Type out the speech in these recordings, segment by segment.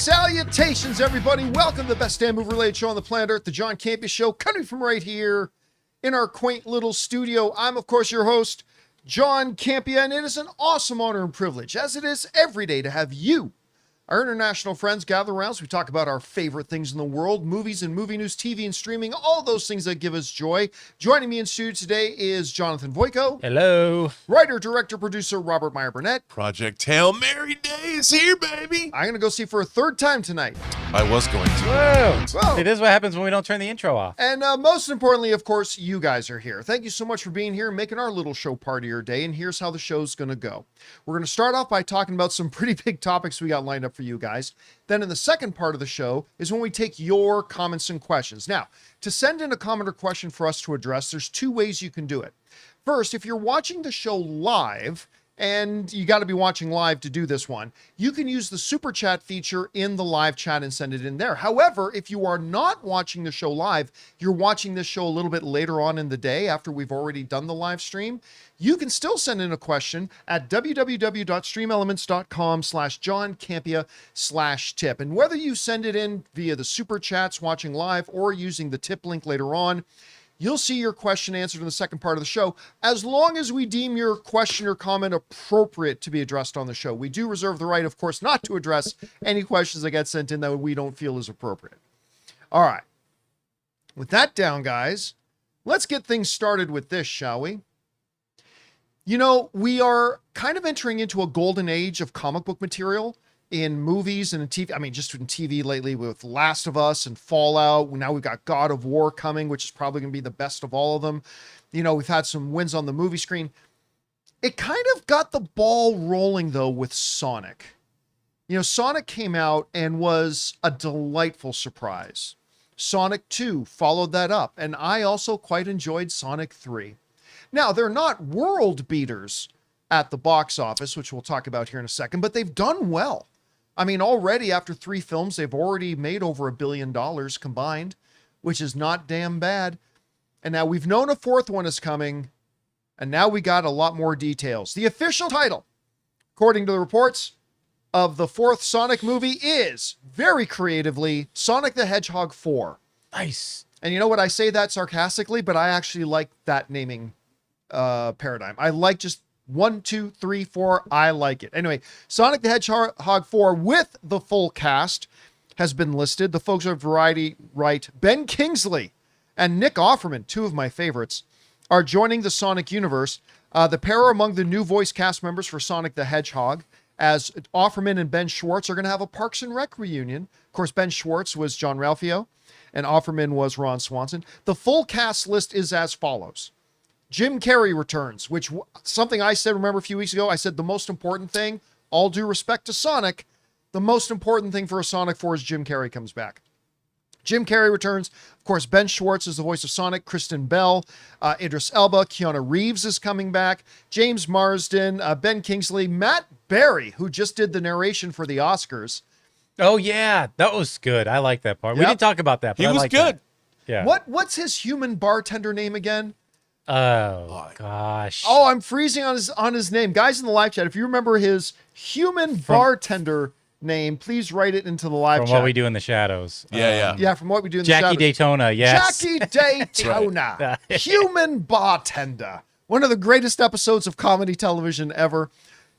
Salutations, everybody. Welcome to the best damn movie-related show on the planet Earth, the John Campea Show, coming from right here in our quaint little studio. I'm, of course, your host, John Campea, and it is an awesome honor and privilege, as it is every day, to have you, our international friends, gather around as we talk about our favorite things in the world, movies and movie news, TV and streaming, all those things that give us joy. Joining me in studio today is Jonathan Voico. Hello. Writer, director, producer, Robert Meyer Burnett. Project Hail Mary Day is here, baby. I'm going to go see for a third time tonight. I was going to. Whoa. Whoa. It is what happens when we don't turn the intro off. And most importantly, of course, you guys are here. Thank you so much for being here and making our little show part of your day. And here's how the show's going to go. We're going to start off by talking about some pretty big topics we got lined up for you guys. Then in the second part of the show is when we take your comments and questions. Now, to send in a comment or question for us to address, there's two ways you can do it. First, if you're watching the show live, and you got to be watching live to do this one, you can use the super chat feature in the live chat and send it in there. However, if you are not watching the show live, you're watching this show a little bit later on in the day after we've already done the live stream, you can still send in a question at www.streamelements.com/JohnCampea/tip. And whether you send it in via the super chats watching live or using the tip link later on, you'll see your question answered in the second part of the show, as long as we deem your question or comment appropriate to be addressed on the show. We do reserve the right, of course, not to address any questions that get sent in that we don't feel is appropriate. All right. With that down, guys, let's get things started with this, shall we? You know, we are kind of entering into a golden age of comic book material in movies and in TV. I mean, just in TV lately with Last of Us and Fallout. Now we've got God of War coming, which is probably going to be the best of all of them. You know, we've had some wins on the movie screen. It kind of got the ball rolling, though, with Sonic. You know, Sonic came out and was a delightful surprise. Sonic 2 followed that up, and I also quite enjoyed Sonic 3. Now, they're not world beaters at the box office, which we'll talk about here in a second, but they've done well. I mean, already after 3 films, they've already made over $1 billion combined, which is not damn bad. And now we've known a fourth one is coming, and now we got a lot more details. The official title, according to the reports, of the fourth Sonic movie is, very creatively, Sonic the Hedgehog 4. Nice. And you know what? I say that sarcastically, but I actually like that naming paradigm. I like just 1, 2, 3, 4. I like it. Anyway, Sonic the Hedgehog 4 with the full cast has been listed. The folks at Variety write, Ben Kingsley and Nick Offerman, two of my favorites, are joining the Sonic universe. The pair are among the new voice cast members for Sonic the Hedgehog, as Offerman and Ben Schwartz are going to have a Parks and Rec reunion. Of course, Ben Schwartz was John Ralphio, and Offerman was Ron Swanson. The full cast list is as follows. Jim Carrey returns, which something I said, remember a few weeks ago, I said the most important thing, all due respect to Sonic, the most important thing for a Sonic 4 is Jim Carrey comes back. Jim Carrey returns. Of course, Ben Schwartz is the voice of Sonic, Kristen Bell, Idris Elba, Keanu Reeves is coming back, James Marsden, Ben Kingsley, Matt Berry, who just did the narration for the Oscars. Oh, yeah. That was good. I like that part. Yep. We didn't talk about that, but He I was like good. That. Yeah. What's his human bartender name again? Oh, gosh. Oh, I'm freezing on his name. Guys in the live chat, if you remember his human bartender name, please write it into the live chat. From What We Do in the Shadows. Yeah, from What We Do in the Jackie Shadows. Daytona, yes. Jackie Daytona. Human bartender. One of the greatest episodes of comedy television ever.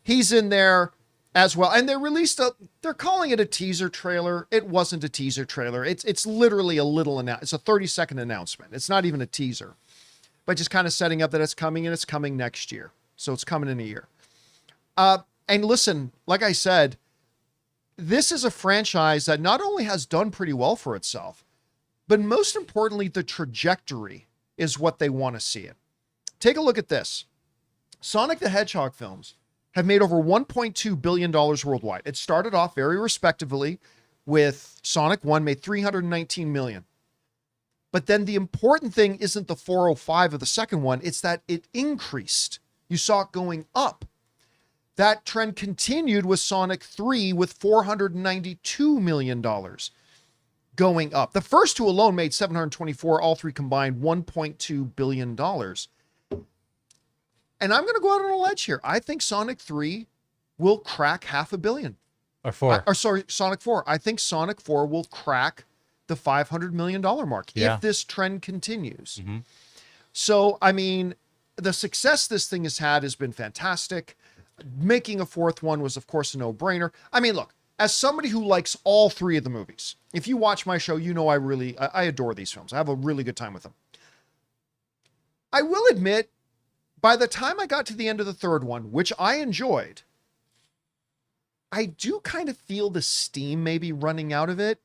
He's in there as well. And they released they're calling it a teaser trailer. It wasn't a teaser trailer. It's literally it's a 30-second announcement. It's not even a teaser. But just kind of setting up that it's coming, and it's coming next year. So it's coming in a year. And listen, like I said, this is a franchise that not only has done pretty well for itself, but most importantly, the trajectory is what they want to see it. Take a look at this. Sonic the Hedgehog films have made over $1.2 billion worldwide. It started off very respectively with Sonic 1, made $319 million. But then the important thing isn't the 405 of the second one, it's that it increased. You saw it going up. That trend continued with Sonic 3 with $492 million going up. The first two alone made 724, all three combined $1.2 billion. And I'm going to go out on a ledge here. I think Sonic 3 will crack $500 million. Or 4. Or sorry, Sonic 4. I think Sonic 4 will crack the $500 million mark if this trend continues. Mm-hmm. So, I mean, the success this thing has had has been fantastic. Making a fourth one was, of course, a no-brainer. I mean, look, as somebody who likes all 3 of the movies, if you watch my show, you know I adore these films. I have a really good time with them. I will admit, by the time I got to the end of the third one, which I enjoyed, I do kind of feel the steam maybe running out of it.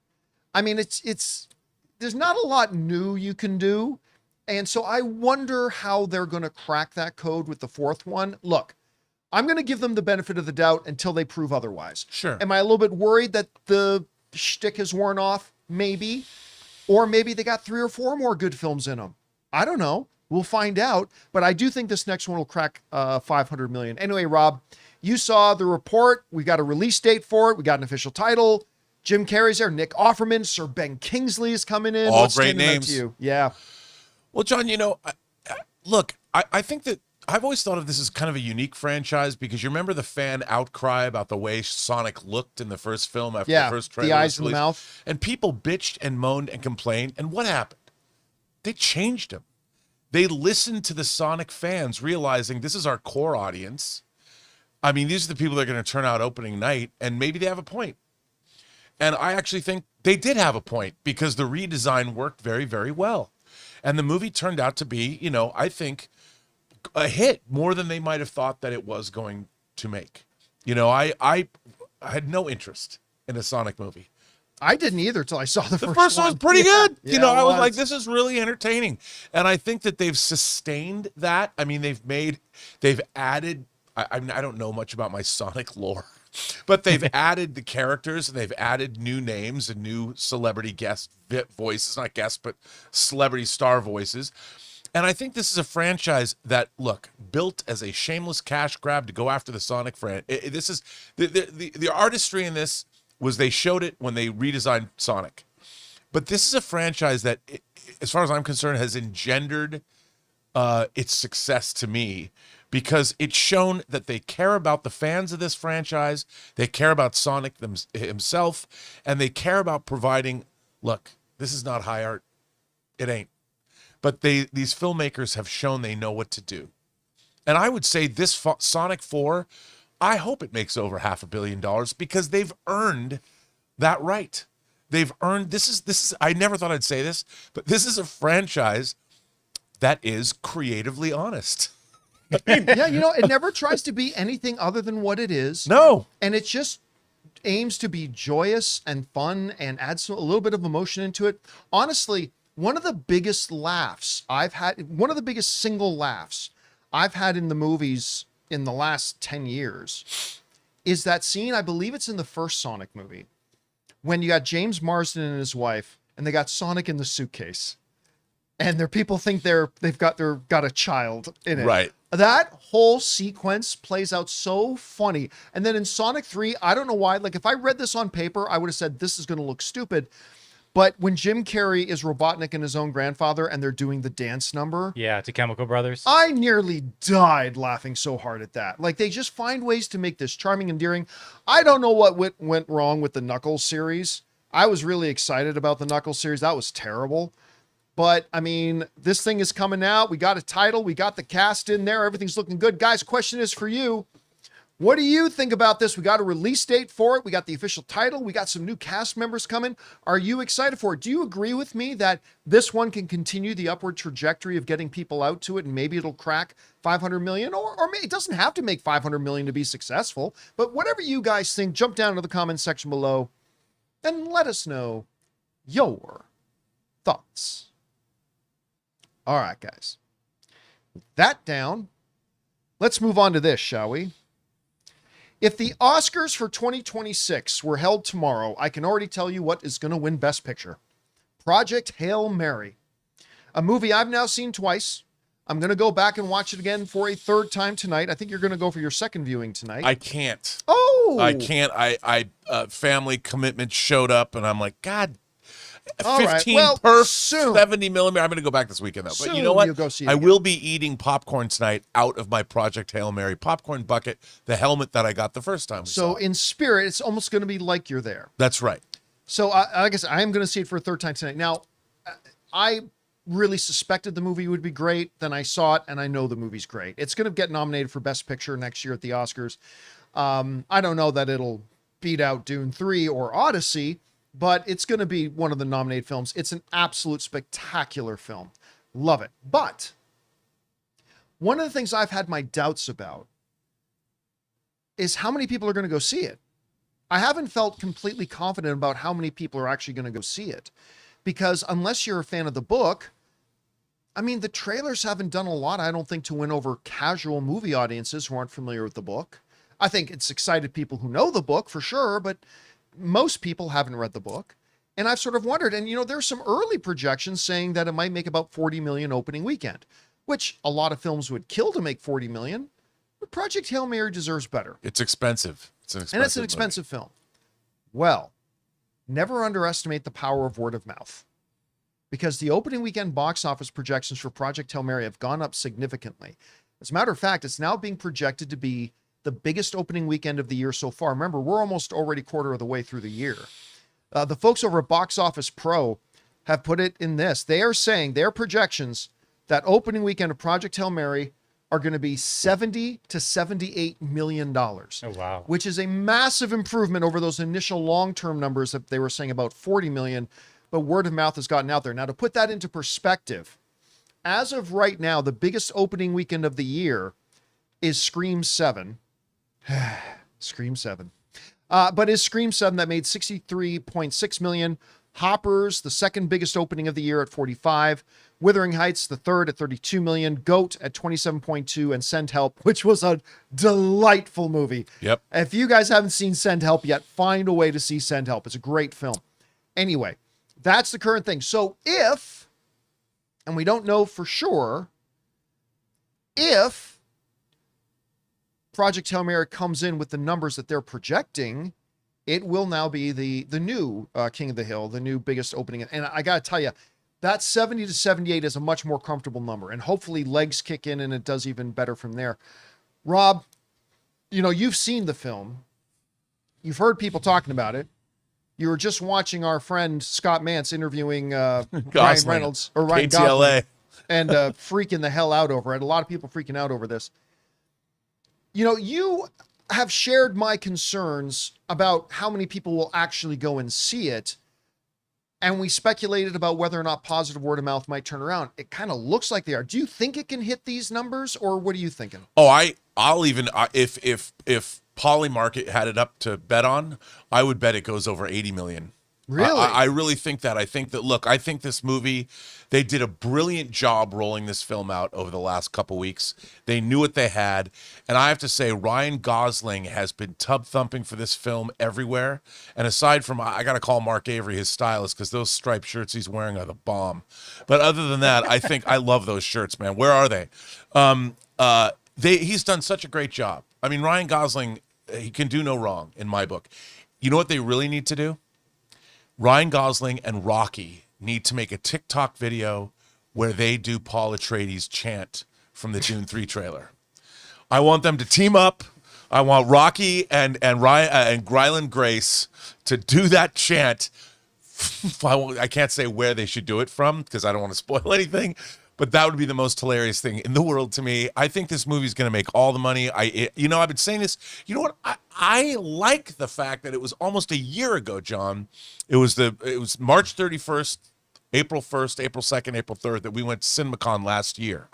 I mean, it's there's not a lot new you can do. And so I wonder how they're going to crack that code with the fourth one. Look, I'm going to give them the benefit of the doubt until they prove otherwise. Sure. Am I a little bit worried that the shtick has worn off? Maybe. Or maybe they got 3 or 4 more good films in them. I don't know. We'll find out. But I do think this next one will crack 500 million. Anyway, Rob, you saw the report. We got a release date for it. We got an official title. Jim Carrey's there. Nick Offerman. Sir Ben Kingsley is coming in. All What's great standing out names. to you? Yeah. Well, John, look, I think that I've always thought of this as kind of a unique franchise because you remember the fan outcry about the way Sonic looked in the first film after the first trailer. The eyes was in the released. mouth. And people bitched and moaned and complained. And what happened? They changed him. They listened to the Sonic fans, realizing this is our core audience. I mean, these are the people that are going to turn out opening night, and maybe they have a point. And I actually think they did have a point because the redesign worked very, very well. And the movie turned out to be, I think, a hit more than they might have thought that it was going to make. I had no interest in a Sonic movie. I didn't either till I saw the first First one was pretty good. Yeah, I it was was. like, this is really entertaining. And I think that they've sustained that. I mean, they've added, I don't know much about my Sonic lore, but they've added the characters and they've added new names and new celebrity guest voices, not guests, but celebrity star voices. And I think this is a franchise that, look, built as a shameless cash grab to go after the Sonic franchise. This is the artistry in this was they showed it when they redesigned Sonic. But this is a franchise that, as far as I'm concerned, has engendered its success to me because it's shown that they care about the fans of this franchise, they care about Sonic himself, and they care about providing, look, this is not high art. It ain't. But these filmmakers have shown they know what to do. And I would say this Sonic 4, I hope it makes over $500 million because they've earned that right. They've earned, this is, I never thought I'd say this, but this is a franchise that is creatively honest. Yeah, it never tries to be anything other than what it is. No. And it just aims to be joyous and fun and adds a little bit of emotion into it. Honestly, one of the biggest laughs I've had, one of the biggest single laughs I've had in the movies in the last 10 years is that scene, I believe it's in the first Sonic movie, when you got James Marsden and his wife, and they got Sonic in the suitcase. And their people think they've got a child in it. Right. That whole sequence plays out so funny. And then in Sonic 3, I don't know why, like if I read this on paper, I would have said this is going to look stupid. But when Jim Carrey is Robotnik and his own grandfather and they're doing the dance number. Yeah, to Chemical Brothers. I nearly died laughing so hard at that. Like they just find ways to make this charming, endearing. I don't know what went wrong with the Knuckles series. I was really excited about the Knuckles series. That was terrible. But I mean, this thing is coming out. We got a title. We got the cast in there. Everything's looking good. Guys, question is for you. What do you think about this? We got a release date for it. We got the official title. We got some new cast members coming. Are you excited for it? Do you agree with me that this one can continue the upward trajectory of getting people out to it and maybe it'll crack 500 million? Or it doesn't have to make 500 million to be successful. But whatever you guys think, jump down to the comments section below and let us know your thoughts. All right, guys. With that down, let's move on to this, shall we? If the Oscars for 2026 were held tomorrow, I can already tell you what is going to win Best Picture. Project Hail Mary. A movie I've now seen twice. I'm going to go back and watch it again for a third time tonight. I think you're going to go for your second viewing tonight. I can't. Oh! I can't. Family commitment showed up and I'm like, God. All right. 15 Well, per soon. 70 millimeter. I'm going to go back this weekend, though. But you Soon know what? you'll go see it I again. will be eating popcorn tonight out of my Project Hail Mary popcorn bucket, the helmet that I got the first time we So saw it. in spirit, it's almost going to be like you're there. That's right. So I guess I am going to see it for a third time tonight. Now, I really suspected the movie would be great. Then I saw it, and I know the movie's great. It's going to get nominated for Best Picture next year at the Oscars. I don't know that it'll beat out Dune 3 or Odyssey, but it's going to be one of the nominated films. It's an absolute spectacular film. Love it. But one of the things I've had my doubts about is how many people are going to go see it. I haven't felt completely confident about how many people are actually going to go see it, because unless you're a fan of the book, I mean, the trailers haven't done a lot, I don't think, to win over casual movie audiences who aren't familiar with the book. I think it's excited people who know the book for sure, but most people haven't read the book. And I've sort of wondered, and there's some early projections saying that it might make about 40 million opening weekend, which a lot of films would kill to make 40 million. But Project Hail Mary deserves better. It's expensive. And it's an expensive film. Well, never underestimate the power of word of mouth, because the opening weekend box office projections for Project Hail Mary have gone up significantly. As a matter of fact, it's now being projected to be the biggest opening weekend of the year so far. Remember, we're almost already quarter of the way through the year. The folks over at Box Office Pro have put it in this. They are saying their projections that opening weekend of Project Hail Mary are going to be $70 to $78 million. Oh, wow. Which is a massive improvement over those initial long-term numbers that they were saying about 40 million, but word of mouth has gotten out there. Now, to put that into perspective, as of right now, the biggest opening weekend of the year is Scream 7. Scream 7. But is Scream 7 that made 63.6 million. Hoppers, the second biggest opening of the year at 45. Wuthering Heights, the third at 32 million. Goat at 27.2, and Send Help, which was a delightful movie. Yep. If you guys haven't seen Send Help yet, find a way to see Send Help. It's a great film. Anyway, that's the current thing. So if, and we don't know for sure, if Project Hail Mary comes in with the numbers that they're projecting, it will now be the new King of the Hill, the new biggest opening. And I got to tell you, that 70 to 78 is a much more comfortable number. And hopefully legs kick in and it does even better from there. Rob, you've seen the film. You've heard people talking about it. You were just watching our friend Scott Mance interviewing Ryan Reynolds or Ryan Gosling, and freaking the hell out over it. A lot of people freaking out over this. You have shared my concerns about how many people will actually go and see it. And we speculated about whether or not positive word of mouth might turn around. It kind of looks like they are. Do you think it can hit these numbers, or what are you thinking? Oh, I'll even if Polymarket had it up to bet on, I would bet it goes over 80 million. Really? I really think that. I think this movie, they did a brilliant job rolling this film out over the last couple weeks. They knew what they had. And I have to say, Ryan Gosling has been tub thumping for this film everywhere. And aside from, I got to call Mark Avery his stylist, because those striped shirts he's wearing are the bomb. But other than that, I think I love those shirts, man. Where are they? He's done such a great job. I mean, Ryan Gosling, he can do no wrong in my book. You know what they really need to do? Ryan Gosling and Rocky need to make a TikTok video where they do Paul Atreides' chant from the Dune 3 trailer. I want them to team up. I want Rocky and Ryan and Gryland Grace to do that chant. I can't say where they should do it from because I don't want to spoil anything, but that would be the most hilarious thing in the world to me. I think this movie's going to make all the money. I've been saying this. You know what? I like the fact that it was almost a year ago, John. It was March 31st, April 1st, April 2nd, April 3rd that we went to CinemaCon last year.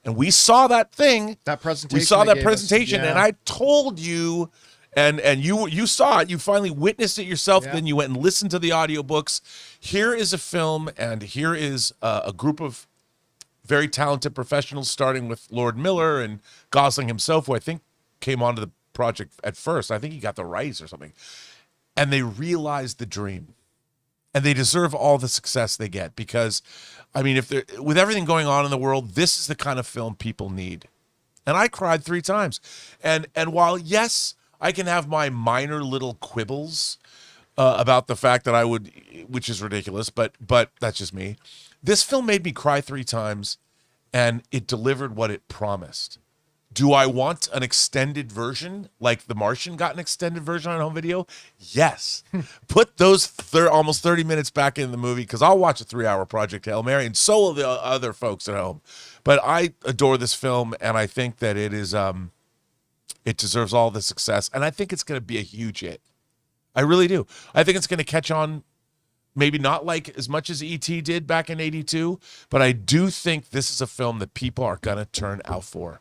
And we saw that thing. That presentation. We saw that us. presentation, Yeah. and I told you, and you saw it. You finally witnessed it yourself. Yeah. Then you went and listened to the audiobooks. Here is a film, and here is a group of very talented professionals, starting with Lord Miller and Gosling himself, who I think came onto the project at first. I think he got the rights or something. And they realized the dream. And they deserve all the success they get because, I mean, with everything going on in the world, this is the kind of film people need. And I cried 3 times. And while, yes, I can have my minor little quibbles about the fact that I would, which is ridiculous, but that's just me. This film made me cry 3 times, and it delivered what it promised. Do I want an extended version like The Martian got an extended version on home video? Yes. Put those almost 30 minutes back in the movie, because I'll watch a 3-hour Project Hail Mary, and so will the other folks at home. But I adore this film, and I think that it is it deserves all the success, and I think it's going to be a huge hit. I really do. I think it's going to catch on, maybe not like as much as E.T. did back in '82, but I do think this is a film that people are going to turn out for.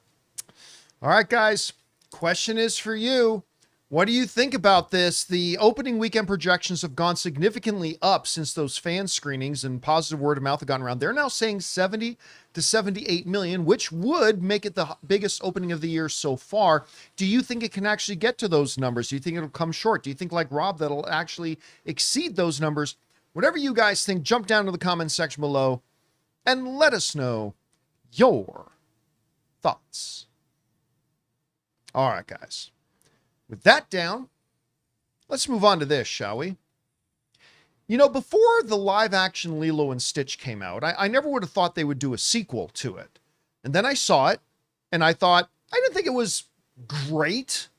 All right, guys, question is for you. What do you think about this? The opening weekend projections have gone significantly up since those fan screenings, and positive word of mouth have gone around. They're now saying 70 to 78 million, which would make it the biggest opening of the year so far. Do you think it can actually get to those numbers? Do you think it'll come short? Do you think, like Rob, that'll actually exceed those numbers? Whatever you guys think, jump down to the comment section below and let us know your thoughts. All right, guys. With that down, let's move on to this, shall we? You know, before the live-action Lilo and Stitch came out, I never would have thought they would do a sequel to it. And then I saw it, and I thought, I didn't think it was great,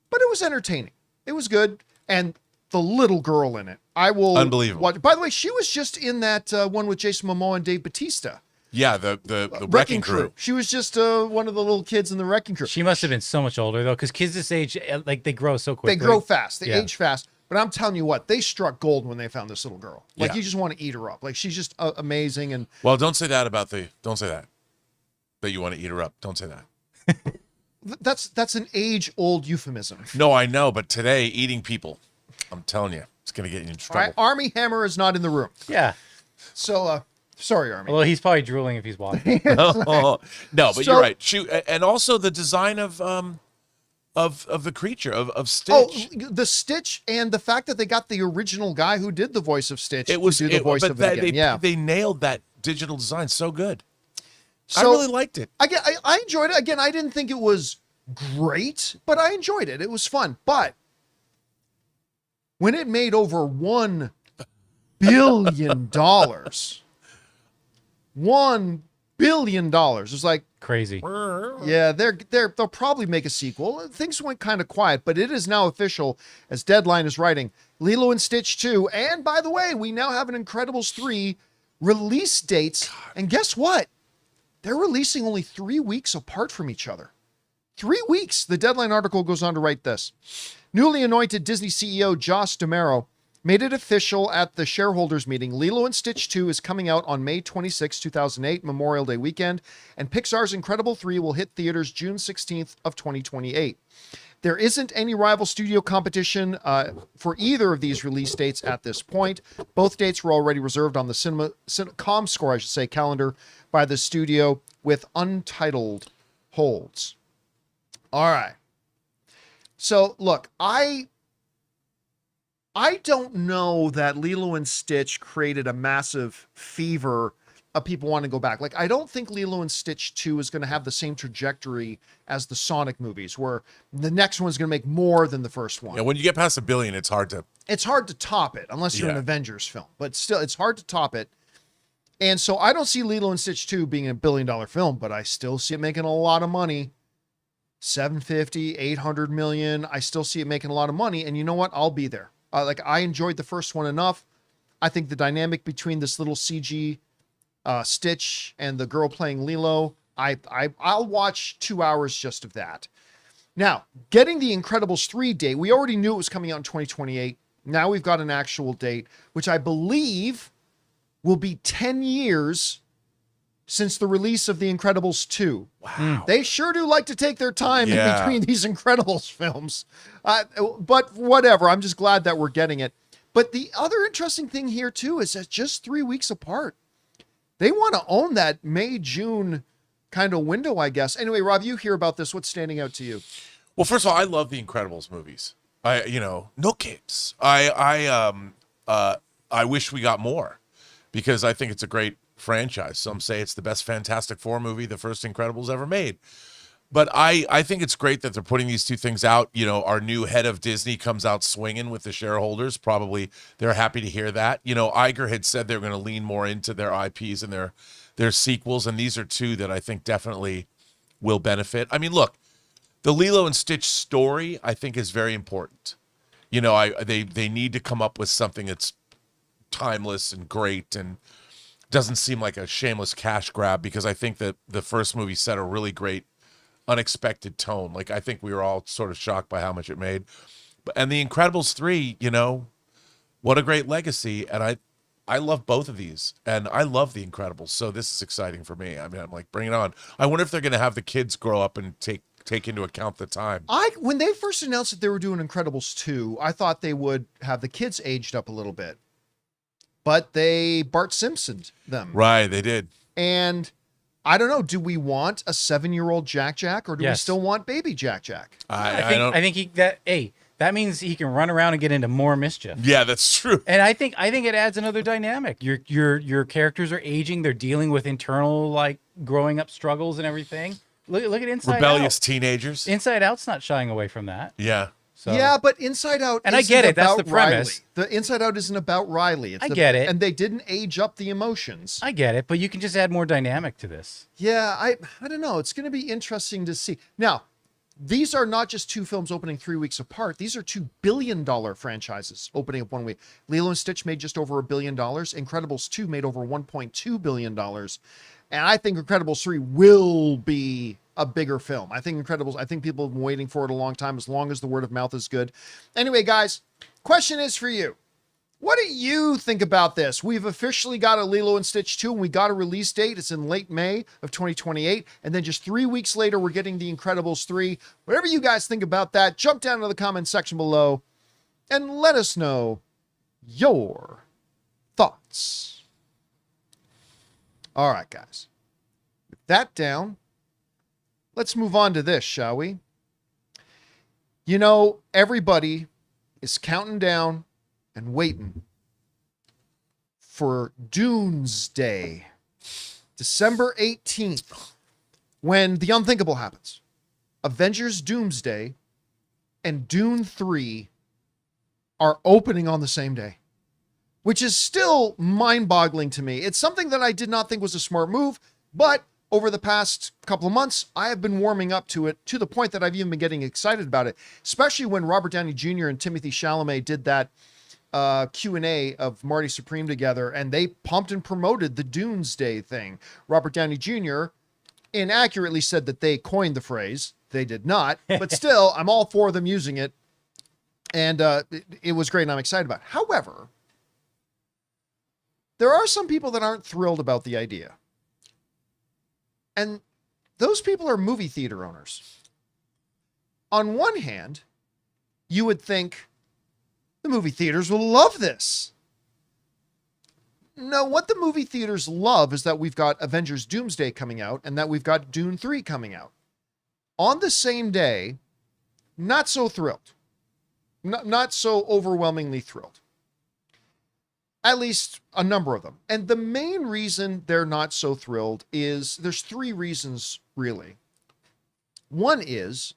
but it was entertaining. It was good, and the little girl in it, I will... Unbelievable. Watch. By the way, she was just in that one with Jason Momoa and Dave Bautista. Yeah, the Wrecking Crew. She was just one of the little kids in the Wrecking Crew. She must have been so much older, though, because kids this age, like, they grow so quickly. They grow fast. They age fast. But I'm telling you what, they struck gold when they found this little girl. Like, you just want to eat her up. Like, she's just amazing. And well, don't say that about don't say that you want to eat her up. Don't say that. That's an age-old euphemism. No, I know, but today, eating people, I'm telling you, it's going to get you in trouble. All right, Army Hammer is not in the room. Yeah. So, sorry, Army. Although he's probably drooling if he's watching. No, but you're right. And also the design of the creature of Stitch. Oh, the Stitch, and the fact that they got the original guy who did the voice of Stitch to do the voice of it again. They nailed that digital design so good. So, I really liked it. I enjoyed it. Again, I didn't think it was great, but I enjoyed it. It was fun. But when it made over $1 billion, $1 billion, it's like, Crazy. yeah, they'll probably make a sequel. Things went kind of quiet, but it is now official, as Deadline is writing, Lilo and Stitch 2. And by the way, we now have an Incredibles 3 release dates. And guess what? They're releasing only 3 weeks apart from each other. 3 weeks. The Deadline article goes on to write this. Newly anointed Disney CEO Josh D'Amaro made it official at the shareholders meeting. Lilo and Stitch 2 is coming out on May 26, 2008, Memorial Day weekend, and Pixar's Incredible 3 will hit theaters June 16th of 2028. There isn't any rival studio competition for either of these release dates at this point. Both dates were already reserved on the ComScore, calendar by the studio with untitled holds. All right. So, look, I don't know that Lilo and Stitch created a massive fever of people wanting to go back. Like, I don't think Lilo and Stitch 2 is going to have the same trajectory as the Sonic movies, where the next one's going to make more than the first one. Yeah, when you get past $1 billion, it's hard to top it, unless you're an Avengers film. But still, it's hard to top it. And so I don't see Lilo and Stitch 2 being a $1 billion film, but I still see it making a lot of money. 750, 800 million. I still see it making a lot of money. And you know what? I'll be there. I enjoyed the first one enough. I think the dynamic between this little CG Stitch and the girl playing Lilo, I'll watch 2 hours just of that. Now, getting the Incredibles 3 date, we already knew it was coming out in 2028. Now we've got an actual date, which I believe will be 10 years since the release of The Incredibles 2. Wow. They sure do like to take their time in between these Incredibles films. But whatever, I'm just glad that we're getting it. But the other interesting thing here, too, is that just 3 weeks apart. They want to own that May, June kind of window, I guess. Anyway, Rob, you hear about this. What's standing out to you? Well, first of all, I love the Incredibles movies. No kids. I wish we got more because I think it's a great franchise. Some say it's the best Fantastic Four movie the first Incredibles ever made. But I think it's great that they're putting these two things out. You know, our new head of Disney comes out swinging with the shareholders. Probably they're happy to hear that. You know, Iger had said they're going to lean more into their IPs and their sequels, and these are two that I think definitely will benefit. I mean, look, the Lilo and Stitch story I think is very important. You know, they need to come up with something that's timeless and great and doesn't seem like a shameless cash grab, because I think that the first movie set a really great unexpected tone. Like, I think we were all sort of shocked by how much it made. And The Incredibles 3, you know, what a great legacy. And I love both of these, and I love The Incredibles. So this is exciting for me. I mean, I'm like, bring it on. I wonder if they're going to have the kids grow up and take into account the time. When they first announced that they were doing Incredibles 2, I thought they would have the kids aged up a little bit. But they Bart Simpsoned them. Right, they did. And I don't know, do we want a 7-year-old Jack Jack, or do we still want baby Jack Jack? I think that means he can run around and get into more mischief. Yeah, that's true. And I think it adds another dynamic. Your characters are aging, they're dealing with internal, like, growing up struggles and everything. Look at Inside Out. Rebellious teenagers. Inside Out's not shying away from that. Yeah. So. Yeah, but Inside Out and I get it, that's the premise. Riley. The Inside Out isn't about Riley. I get it. And they didn't age up the emotions. I get it, but you can just add more dynamic to this. Yeah, I don't know. It's going to be interesting to see. Now, these are not just two films opening 3 weeks apart. These are $2 billion franchises opening up 1 week. Lilo and Stitch made just over $1 billion. Incredibles 2 made over $1.2 billion. And I think Incredibles 3 will be a bigger film. I think people have been waiting for it a long time, as long as the word of mouth is good. Anyway, guys, question is for you. What do you think about this? We've officially got a Lilo and Stitch 2, and we got a release date. It's in late May of 2028. And then just 3 weeks later, we're getting The Incredibles 3. Whatever you guys think about that, jump down to the comment section below and let us know your thoughts. All right, guys. With that down, let's move on to this, shall we? You know, everybody is counting down and waiting for Doomsday, December 18th, when the unthinkable happens. Avengers Doomsday and Dune 3 are opening on the same day, which is still mind-boggling to me. It's something that I did not think was a smart move, but over the past couple of months, I have been warming up to it, to the point that I've even been getting excited about it, especially when Robert Downey Jr. and Timothée Chalamet did that Q&A of Marty Supreme together, and they pumped and promoted the Doomsday thing. Robert Downey Jr. inaccurately said that they coined the phrase. They did not, but still, I'm all for them using it, and it was great, and I'm excited about it. However, there are some people that aren't thrilled about the idea. And those people are movie theater owners. On one hand, you would think the movie theaters will love this. No, what the movie theaters love is that we've got Avengers Doomsday coming out and that we've got Dune 3 coming out. On the same day, not so thrilled. Not so overwhelmingly thrilled. At least a number of them. And the main reason they're not so thrilled is, there's 3 reasons, really. One is,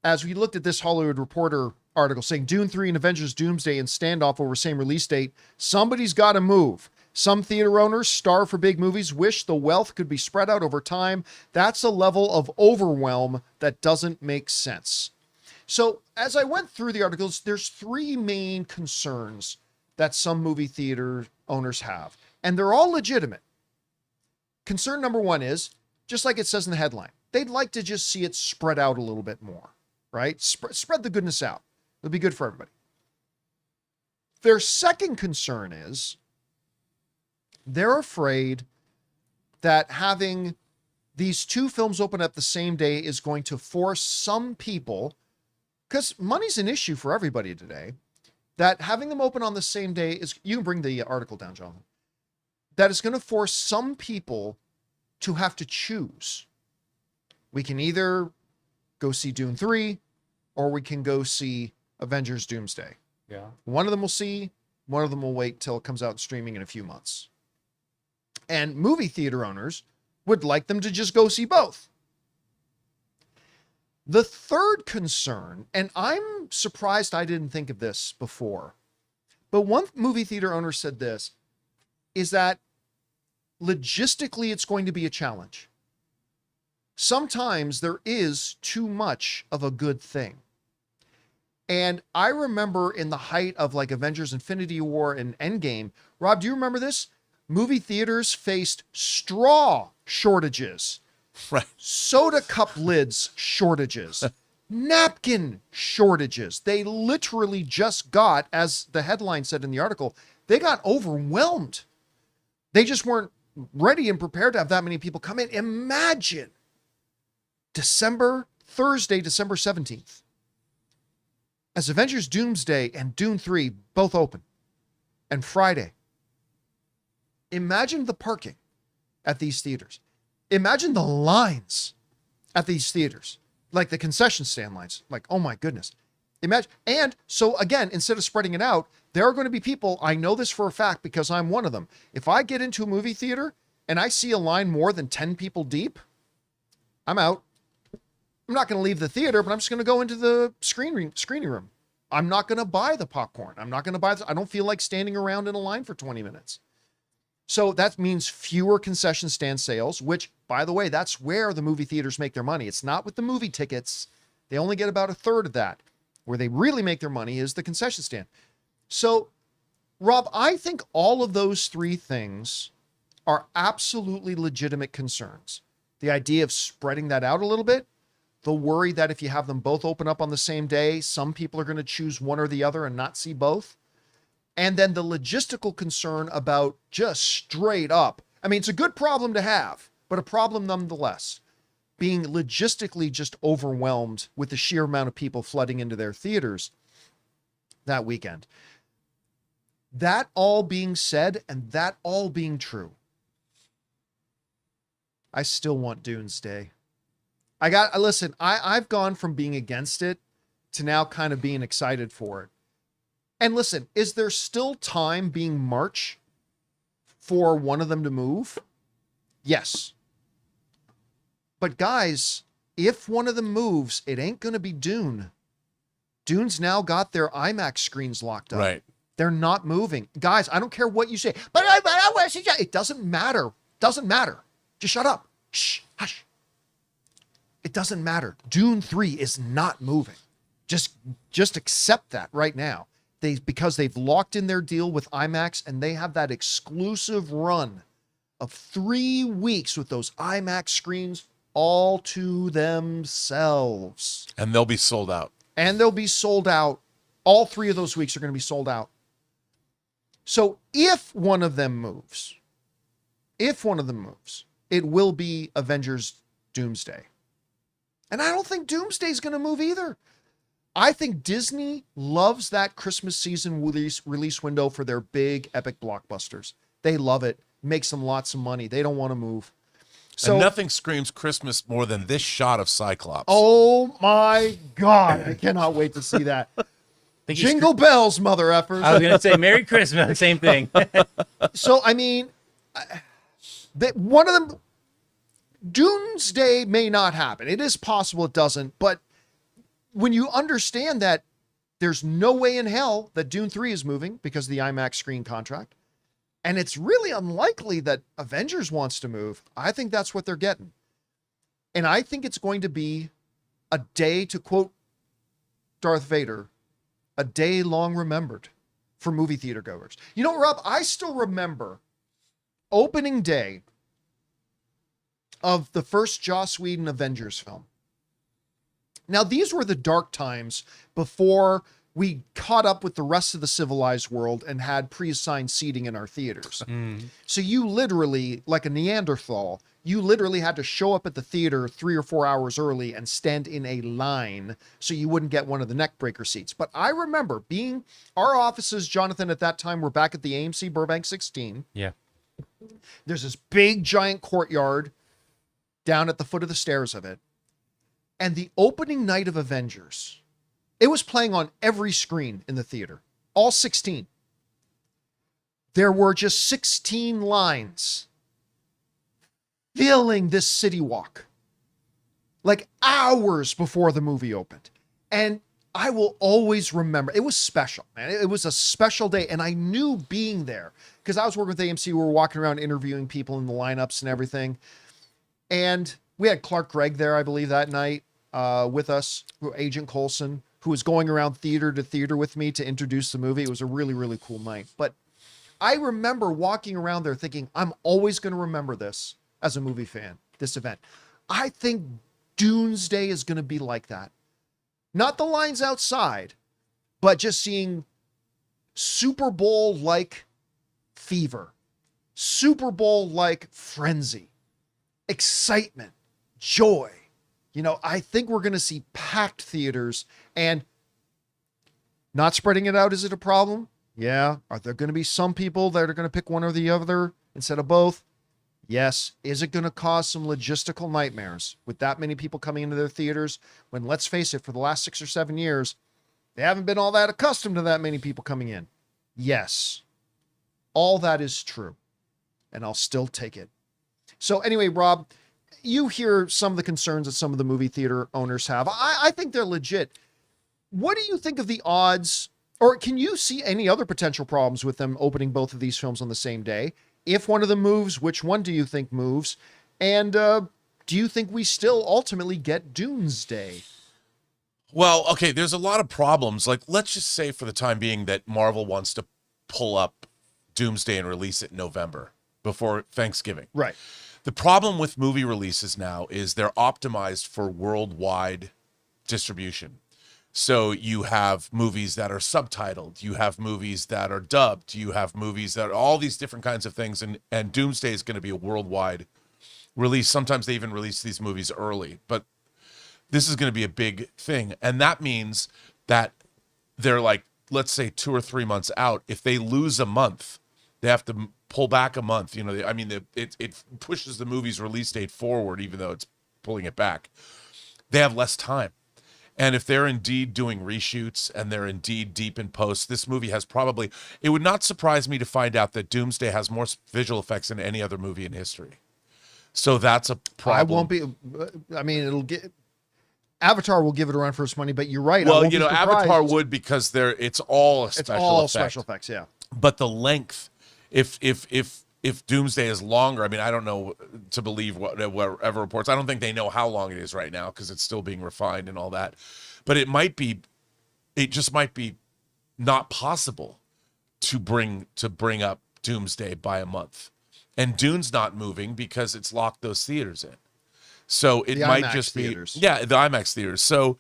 as we looked at this Hollywood Reporter article saying Dune 3 and Avengers Doomsday in standoff over same release date, somebody's got to move. Some theater owners, starved for big movies, wish the wealth could be spread out over time. That's a level of overwhelm that doesn't make sense. So as I went through the articles, there's 3 main concerns that some movie theater owners have, and they're all legitimate. Concern number 1 is, just like it says in the headline, they'd like to just see it spread out a little bit more, right? Spread the goodness out. It'll be good for everybody. Their second concern is, they're afraid that having these 2 films open up the same day is going to force some people, because money's an issue for everybody today, that having them open on the same day is, you can bring the article down, Jonathan, that is going to force some people to have to choose. We can either go see Dune 3, or we can go see Avengers Doomsday. Yeah. One of them we'll see, one of them will wait till it comes out streaming in a few months. And movie theater owners would like them to just go see both. The third concern, and I'm surprised I didn't think of this before, but one movie theater owner said this, is that logistically it's going to be a challenge. Sometimes there is too much of a good thing. And I remember in the height of like Avengers Infinity War and Endgame, Rob, do you remember this? Movie theaters faced straw shortages, Right. soda cup lids shortages, napkin shortages. They literally just got, as the headline said in the article, they got overwhelmed. They just weren't ready and prepared to have that many people come in. Imagine Thursday, December 17th, as Avengers Doomsday and Dune 3 both open, and Friday. Imagine the parking at these theaters. Imagine the lines at these theaters, like the concession stand lines. Like, oh my goodness. Imagine. And so again, instead of spreading it out, there are going to be people, I know this for a fact because I'm one of them. If I get into a movie theater and I see a line more than 10 people deep, I'm out. I'm not going to leave the theater, but I'm just going to go into the screening room. I'm not going to buy the popcorn. I'm not going to buy I don't feel like standing around in a line for 20 minutes. So that means fewer concession stand sales, which, by the way, that's where the movie theaters make their money. It's not with the movie tickets. They only get about a third of that. Where they really make their money is the concession stand. So, Rob, I think all of those three things are absolutely legitimate concerns. The idea of spreading that out a little bit, the worry that if you have them both open up on the same day, some people are going to choose one or the other and not see both. And then the logistical concern about just straight up. I mean, it's a good problem to have, but a problem nonetheless. Being logistically just overwhelmed with the sheer amount of people flooding into their theaters that weekend. That all being said, and that all being true, I still want Doomsday. Listen, I've gone from being against it to now kind of being excited for it. And listen, is there still time being March for one of them to move? Yes. But guys, if one of them moves, it ain't going to be Dune. Dune's now got their IMAX screens locked up. Right. They're not moving. Guys, I don't care what you say. But I want to see it doesn't matter. Doesn't matter. Just shut up. Shh. Hush. It doesn't matter. Dune 3 is not moving. Just accept that right now. Because they've locked in their deal with IMAX and they have that exclusive run of 3 weeks with those IMAX screens all to themselves. And they'll be sold out. And they'll be sold out. All 3 of those weeks are going to be sold out. So if one of them moves, it will be Avengers Doomsday. And I don't think Doomsday is going to move either. I think Disney loves that Christmas season release window for their big epic blockbusters. They love it. Makes them lots of money. They don't want to move. So and nothing screams Christmas more than this shot of Cyclops. Oh my God. I cannot wait to see that. Jingle bells, mother effers. I was going to say Merry Christmas. Same thing. So, I mean, one of them, Doomsday may not happen. It is possible it doesn't, but when you understand that there's no way in hell that Dune 3 is moving because of the IMAX screen contract, and it's really unlikely that Avengers wants to move, I think that's what they're getting. And I think it's going to be a day, to quote Darth Vader, a day long remembered for movie theater goers. You know, Rob, I still remember opening day of the first Joss Whedon Avengers film. Now, these were the dark times before we caught up with the rest of the civilized world and had pre-assigned seating in our theaters. So you literally, like a Neanderthal, you literally had to show up at the theater 3 or 4 hours early and stand in a line so you wouldn't get one of the neck breaker seats. But I remember our offices, Jonathan, at that time were back at the AMC Burbank 16. Yeah. There's this big giant courtyard down at the foot of the stairs of it. And the opening night of Avengers, it was playing on every screen in the theater, all 16. There were just 16 lines filling this city walk. like hours before the movie opened. And I will always remember, it was special, man. It was a special day. And I knew being there because I was working with AMC. We were walking around interviewing people in the lineups and everything. And we had Clark Gregg there, I believe, that night with us, Agent Coulson, who was going around theater to theater with me to introduce the movie. It was a really, really cool night. But I remember walking around there thinking, I'm always going to remember this as a movie fan, this event. I think Doomsday is going to be like that. Not the lines outside, but just seeing Super Bowl-like fever, Super Bowl-like frenzy, excitement, joy. You know, I think we're going to see packed theaters, and not spreading it out. Is it a problem? Yeah. Are there going to be some people that are going to pick one or the other instead of both? Yes. Is it going to cause some logistical nightmares with that many people coming into their theaters when, let's face it, for the last 6 or 7 years, they haven't been all that accustomed to that many people coming in? Yes. All that is true. And I'll still take it. So anyway, Rob, you hear some of the concerns that some of the movie theater owners have. I think they're legit. What do you think of the odds, or can you see any other potential problems with them opening both of these films on the same day? If one of them moves, which one do you think moves? And do you think we still ultimately get Doomsday? Well, okay, there's a lot of problems. Like, let's just say for the time being that Marvel wants to pull up Doomsday and release it in November before Thanksgiving. Right. The problem with movie releases now is they're optimized for worldwide distribution. So you have movies that are subtitled, you have movies that are dubbed, you have movies that are all these different kinds of things. And Doomsday is going to be a worldwide release. Sometimes they even release these movies early, but this is going to be a big thing. And that means that they're like, let's say 2 or 3 months out. If they lose a month, they have to pull back a month. You know, it pushes the movie's release date forward, even though it's pulling it back. They have less time. And if they're indeed doing reshoots and they're indeed deep in post, this movie has probably, it would not surprise me to find out that Doomsday has more visual effects than any other movie in history. So that's a problem. I won't be, I mean, it'll get, Avatar will give it a run for its money, but you're right. Well, you know, Avatar would, because it's all a special effect. Special effects, yeah. But the length, if Doomsday is longer, I mean, I don't know to believe whatever reports. I don't think they know how long it is right now because it's still being refined and all that. But it just might be not possible to bring up Doomsday by a month. And Dune's not moving because it's locked those theaters in. So it might IMAX just be theaters. Yeah, the IMAX theaters. So,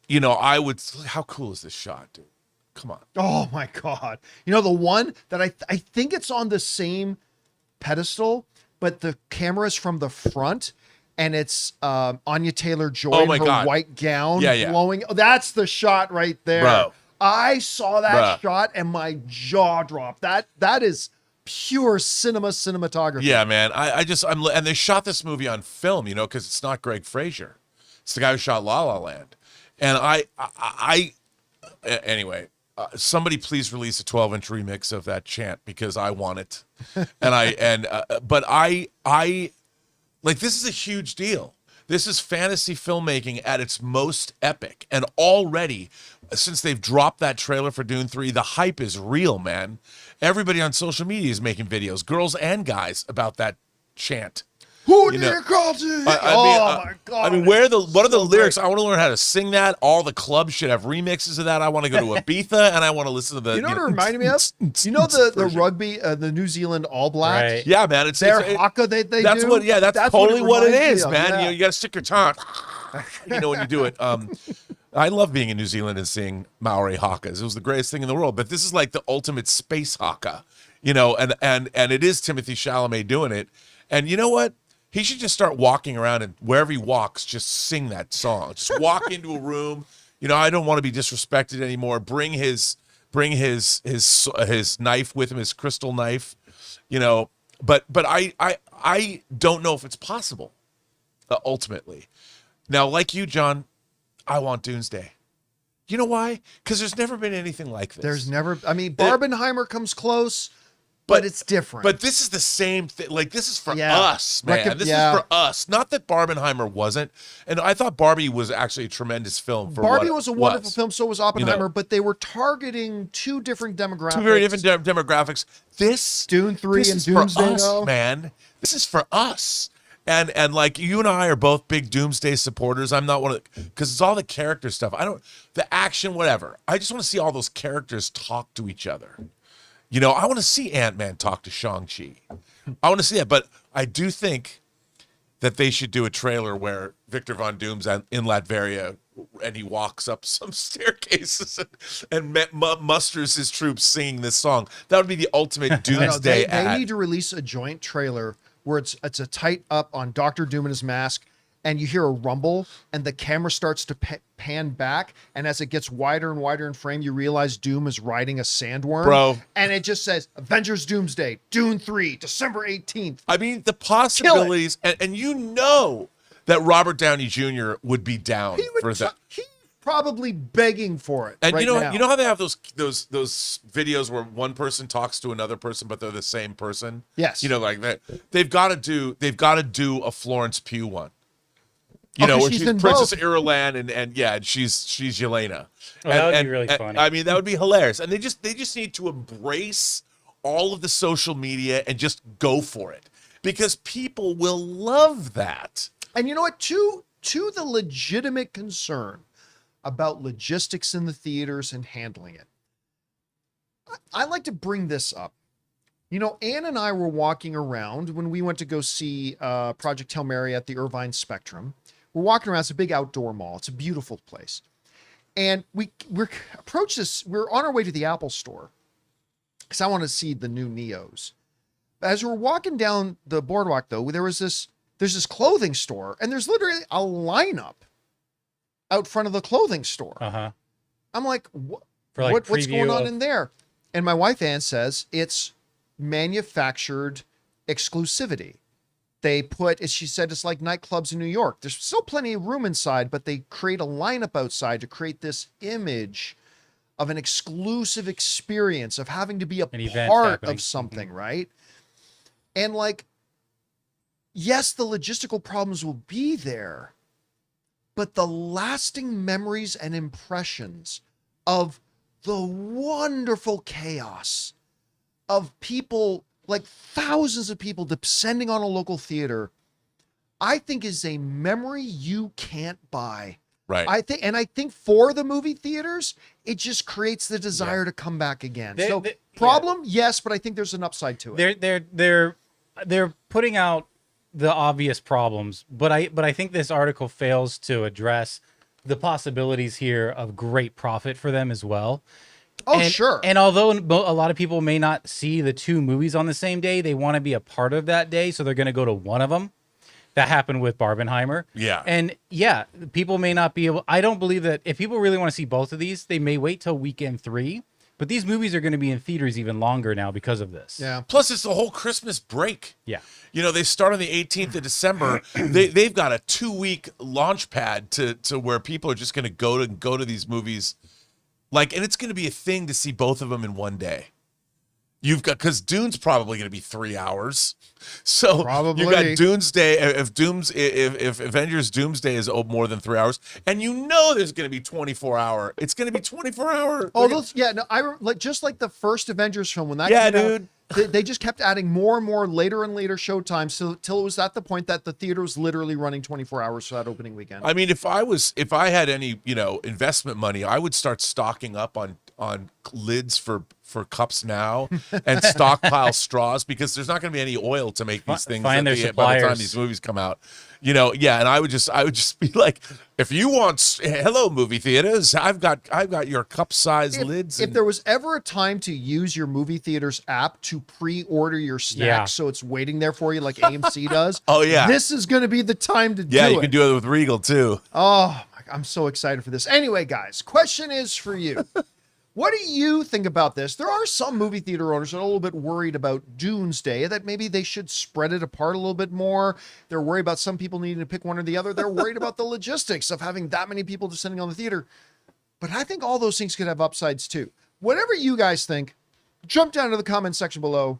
you know, how cool is this shot, dude? Come on. Oh my God. You know, the one that I think it's on the same pedestal, but the camera's from the front and it's Anya Taylor-Joy in her white gown blowing. Oh, that's the shot right there. Bro. I saw that shot and my jaw dropped. That is pure cinematography. Yeah, man. And they shot this movie on film, you know, because it's not Greg Fraser. It's the guy who shot La La Land. And anyway, somebody please release a 12-inch remix of that chant because I want it. But I like, this is a huge deal. This is fantasy filmmaking at its most epic. And already, since they've dropped that trailer for Dune 3, the hype is real, man. Everybody on social media is making videos, girls and guys, about that chant. Who do you call to? My God. I mean, what are the lyrics? Great. I want to learn how to sing that. All the clubs should have remixes of that. I want to go to Ibiza and I want to listen to the. You know what it reminded me of? You know the rugby, the New Zealand All Blacks. Right. Yeah, man. It's their haka they that's do. What. Yeah, that's totally what it is, man. Yeah. You got to stick your tongue. You know when you do it. I love being in New Zealand and seeing Maori hakas. It was the greatest thing in the world. But this is like the ultimate space haka, you know. And it is Timothée Chalamet doing it. And you know what? He should just start walking around and wherever he walks, just sing that song. Just walk into a room. You know, I don't want to be disrespected anymore. Bring his knife with him, his crystal knife. You know, but I don't know if it's possible. Ultimately, now, like you, John, I want Doomsday. You know why? Because there's never been anything like this. There's never. I mean, Barbenheimer comes close. but it's different. But this is the same thing. Like, this is for Yeah. us, man. This is for us. Not that Barbenheimer wasn't. And I thought Barbie was actually a tremendous film. For Barbie what was a it wonderful was. film, so was Oppenheimer, You know? but they were targeting two different demographics. Two very different demographics. Dune 3 this and is Doomsday, for us, though. man. This is for us. And like, you and I are both big Doomsday supporters. I'm not one of because it's all the character stuff. The action, whatever. I just want to see all those characters talk to each other. You know, I want to see Ant-Man talk to Shang-Chi. I want to see that. But I do think that they should do a trailer where Victor Von Doom's in Latveria and he walks up some staircases and musters his troops singing this song. That would be the ultimate Doomsday They ad. need to release a joint trailer where it's a tight up on Doctor Doom and his mask, and you hear a rumble, and the camera starts to pan back, and as it gets wider and wider in frame, you realize Doom is riding a sandworm. Bro. And it just says, Avengers Doomsday, Dune 3, December 18th. I mean, the possibilities, and you know that Robert Downey Jr. would be down for that. He's probably begging for it And right now. you know how they have those videos where one person talks to another person, but they're the same person. Yes. You know, like that. They've got to do a Florence Pugh one. You Okay, know, where she's she's in Princess both. and yeah, she's Yelena. Oh, that would be And- really and- funny. I mean, that would be hilarious. And they just need to embrace all of the social media and just go for it, because people will love that. And you know what? To the legitimate concern about logistics in the theaters and handling it, I like to bring this up. You know, Ann and I were walking around when we went to go see Project Hail Mary at the Irvine Spectrum. We're walking around. It's a big outdoor mall. It's a beautiful place. And we're on our way to the Apple store because I want to see the new Neos. As we're walking down the boardwalk, though, there's this clothing store, and there's literally a lineup out front of the clothing store. Uh-huh. I'm like, what? For like What's going preview on of- in there? And my wife Ann says it's manufactured exclusivity. They put, as she said, it's like nightclubs in New York. There's still plenty of room inside, but they create a lineup outside to create this image of an exclusive experience of having to be a An event part happening. of something, right? And like, yes, the logistical problems will be there, but the lasting memories and impressions of the wonderful chaos of people, like thousands of people descending on a local theater, I think is a memory you can't buy. Right. I think for the movie theaters, it just creates the desire to come back again. Problem, yes, but I think there's an upside to it. They're putting out the obvious problems, but I think this article fails to address the possibilities here of great profit for them as well. Oh, sure. And although a lot of people may not see the two movies on the same day, they want to be a part of that day, so they're going to go to one of them. That happened with Barbenheimer. Yeah. And yeah, people may not be able. I don't believe that if people really want to see both of these, they may wait till weekend 3. But these movies are going to be in theaters even longer now because of this. Yeah. Plus, it's the whole Christmas break. Yeah. You know, they start on the 18th of December. They've got a 2-week launch pad to where people are just going to go to these movies. Like, and it's going to be a thing to see both of them in one day. You've got, because Dune's probably going to be 3 hours. So Probably. you got Doomsday. If Avengers Doomsday is more than 3 hours, and you know there's going to be 24-hour. It's going to be 24-hour. Oh, those, yeah, no, just like the first Avengers film when that Yeah, came out, dude. they just kept adding more and more later and later showtimes till it was at the point that the theater was literally running 24 hours for that opening weekend. I mean, if I had any, investment money, I would start stocking up on lids for cups now and stockpile straws, because there's not going to be any oil to make these things Find their by the time suppliers. these movies come out. Yeah, and I would just be like, if you want, hello movie theaters, I've got your cup size lids. If there was ever a time to use your movie theater's app to pre-order your snacks, Yeah. so it's waiting there for you like AMC does. Oh, yeah. This is going to be the time to do yeah, it. you can do it with Regal too. Oh, I'm so excited for this. Anyway, guys, question is for you. What do you think about this? There are some movie theater owners that are a little bit worried about Doomsday, that maybe they should spread it apart a little bit more. They're worried about some people needing to pick one or the other. They're worried about the logistics of having that many people descending on the theater. But I think all those things could have upsides too. Whatever you guys think, jump down to the comment section below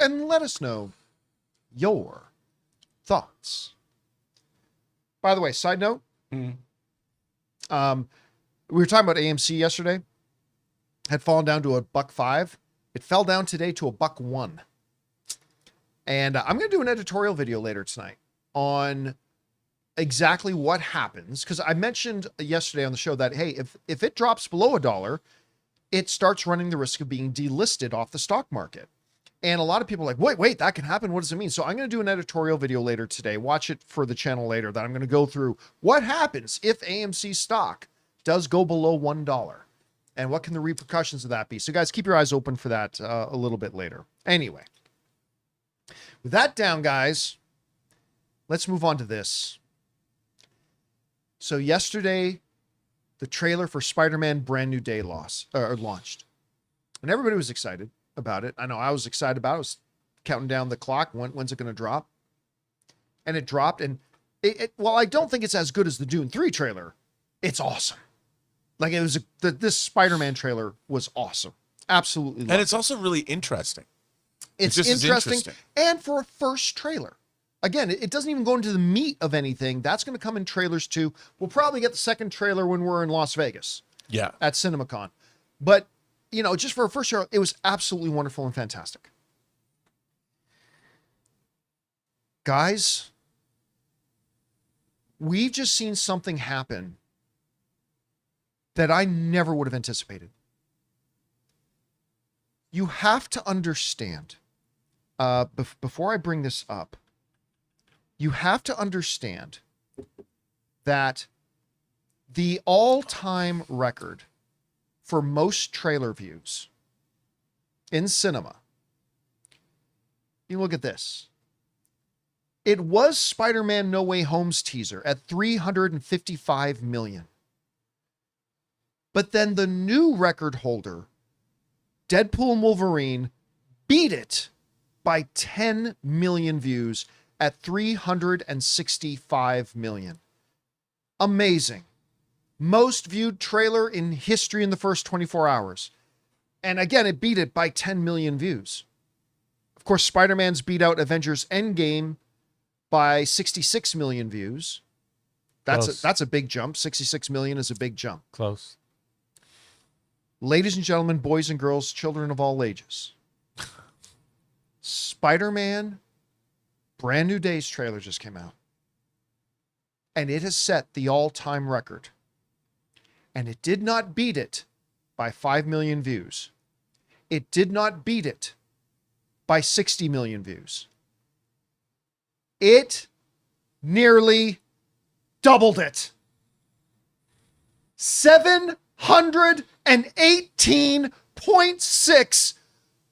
and let us know your thoughts. By the way, side note, we were talking about AMC yesterday. Had fallen down to $1.05. It fell down today to $1.01. And I'm going to do an editorial video later tonight on exactly what happens. Because I mentioned yesterday on the show that, hey, if it drops below $1, it starts running the risk of being delisted off the stock market. And a lot of people are like, wait, that can happen. What does it mean? So I'm going to do an editorial video later today. Watch it for the channel later that I'm going to go through what happens if AMC stock does go below $1 and what can the repercussions of that be. So guys, keep your eyes open for that a little bit later. Anyway, with that down, guys, let's move on to this. So yesterday, the trailer for Spider-Man Brand New Day launched. And everybody was excited about it. I know I was excited about it. I was counting down the clock. When's it going to drop? And it dropped. And while I don't think it's as good as the Dune 3 trailer, it's awesome. Like it was, this Spider-Man trailer was awesome. Absolutely. And it's also really interesting. It's just interesting. And for a first trailer, again, it doesn't even go into the meat of anything. That's going to come in trailers too. We'll probably get the second trailer when we're in Las Vegas. Yeah. At CinemaCon. But, you know, just for a first trailer, it was absolutely wonderful and fantastic. Guys, we've just seen something happen that I never would have anticipated. You have to understand, before I bring this up, you have to understand that the all-time record for most trailer views in cinema, you look at this. It was Spider-Man No Way Home's teaser at 355 million. But then the new record holder, Deadpool and Wolverine, beat it by 10 million views at 365 million. Amazing. Most viewed trailer in history in the first 24 hours. And again, it beat it by 10 million views. Of course, Spider-Man's beat out Avengers Endgame by 66 million views. That's a big jump. 66 million is a big jump. Close. Ladies and gentlemen, boys and girls, children of all ages, Spider-Man Brand New Day's trailer just came out. And it has set the all-time record. And it did not beat it by 5 million views. It did not beat it by 60 million views. It nearly doubled it. 718.6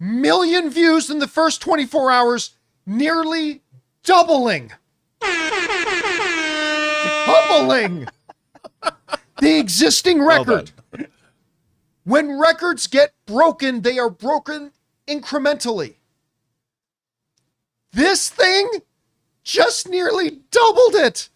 million views in the first 24 hours, nearly doubling. Doubling the existing record. When records get broken, they are broken incrementally. This thing just nearly doubled it.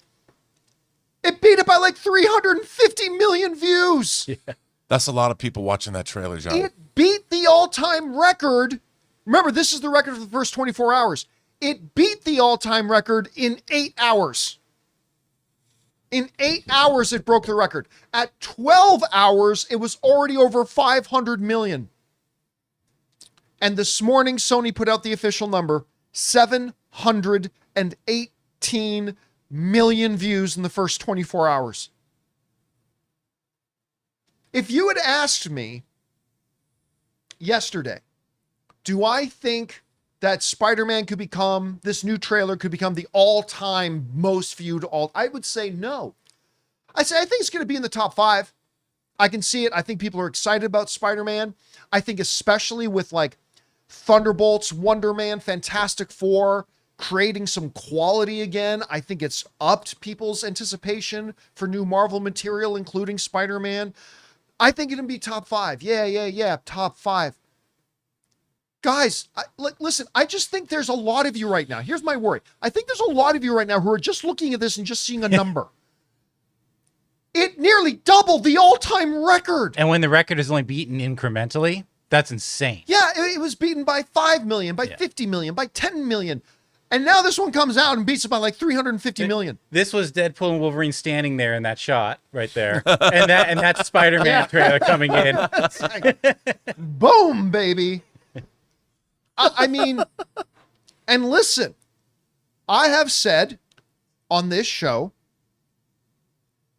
It beat it by like 350 million views. Yeah. That's a lot of people watching that trailer, John. It beat the all-time record. Remember, this is the record for the first 24 hours. It beat the all-time record in 8 hours. In 8 hours, it broke the record. At 12 hours, it was already over 500 million. And this morning, Sony put out the official number, 718 million views in the first 24 hours. If you had asked me yesterday, do I think that Spider-Man could become, this new trailer could become the all-time most viewed I would say no. I think it's going to be in the top 5. I can see it. I think people are excited about Spider-Man. I think especially with like Thunderbolts, Wonder Man, Fantastic Four, creating some quality again. I think it's upped people's anticipation for new Marvel material, including Spider-Man. I think it'll be top 5. Yeah. Top 5. Guys, listen, I just think there's a lot of you right now. Here's my worry. I think there's a lot of you right now who are just looking at this and just seeing a number. It nearly doubled the all-time record. And when the record is only beaten incrementally, That's insane. Yeah, it was beaten by 5 million, by 50 million, by 10 million. And now this one comes out and beats it by like 350 million. This was Deadpool and Wolverine standing there in that shot right there. and that's Spider-Man trailer coming in. Boom, baby. I mean, and listen, I have said on this show,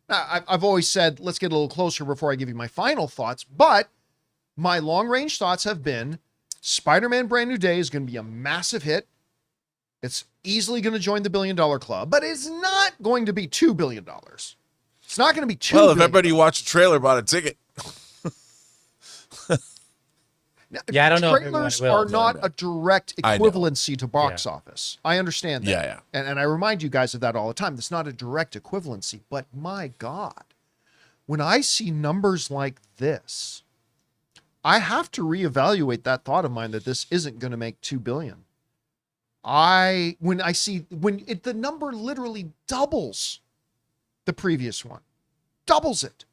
I've always said, let's get a little closer before I give you my final thoughts, but my long-range thoughts have been Spider-Man Brand New Day is going to be a massive hit. It's easily going to join the $1 billion club, but it's not going to be $2 billion. It's not going to be $2 billion. Well, if everybody who watched the trailer bought a ticket. Yeah, I don't know if everyone Trailers will. are not a direct equivalency to box office. I understand that. Yeah. And I remind you guys of that all the time. That's not a direct equivalency, but my God, when I see numbers like this, I have to reevaluate that thought of mine that this isn't going to make $2 billion. When the number literally doubles the previous one, doubles it.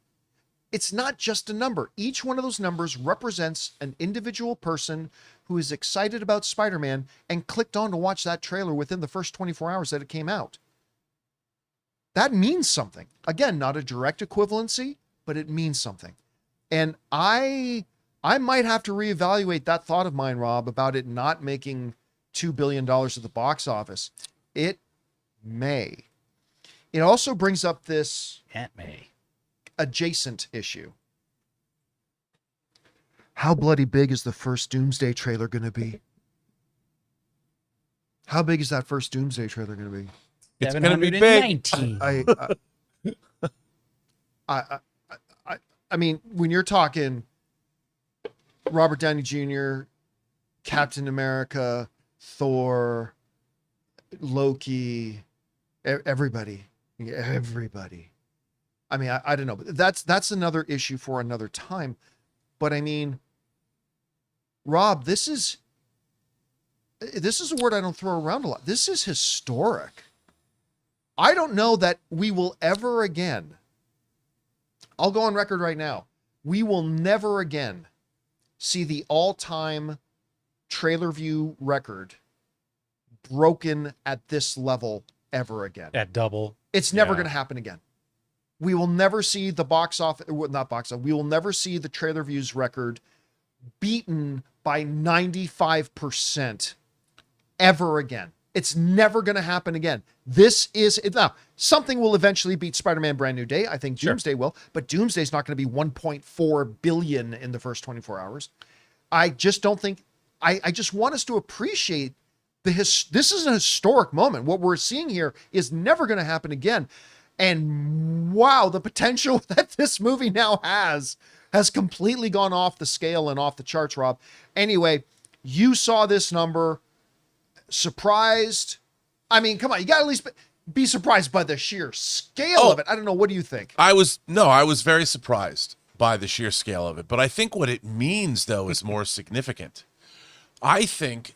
It's not just a number. Each one of those numbers represents an individual person who is excited about Spider-Man and clicked on to watch that trailer within the first 24 hours that it came out. That means something. Again, not a direct equivalency, but it means something. And I might have to reevaluate that thought of mine, Rob, about it not making $2 billion at the box office. It may. It also brings up this Aunt May. adjacent issue. How bloody big is the first Doomsday trailer going to be? How big is that first Doomsday trailer going to be? It's going to be big. 719. I mean, when you're talking Robert Downey Jr., Captain America, Thor, Loki, everybody. I mean, I don't know, but that's another issue for another time. But I mean, Rob, this is a word I don't throw around a lot. This is historic. I don't know that we will ever again, I'll go on record right now, we will never again see the all-time trailer view record broken at this level ever again. At double. It's never going to happen again. We will never see the we will never see the trailer views record beaten by 95% ever again. It's never going to happen again. This is it. Now, something will eventually beat Spider-Man Brand New Day. I think Doomsday will, but Doomsday's not going to be 1.4 billion in the first 24 hours. I just don't think, I just want us to appreciate this is a historic moment. What we're seeing here is never going to happen again. And wow, the potential that this movie now has completely gone off the scale and off the charts, Rob. Anyway, you saw this number, surprised. I mean, come on, you got to at least be surprised by the sheer scale of it. I don't know. What do you think? I was very surprised by the sheer scale of it. But I think what it means, though, is more significant. I think,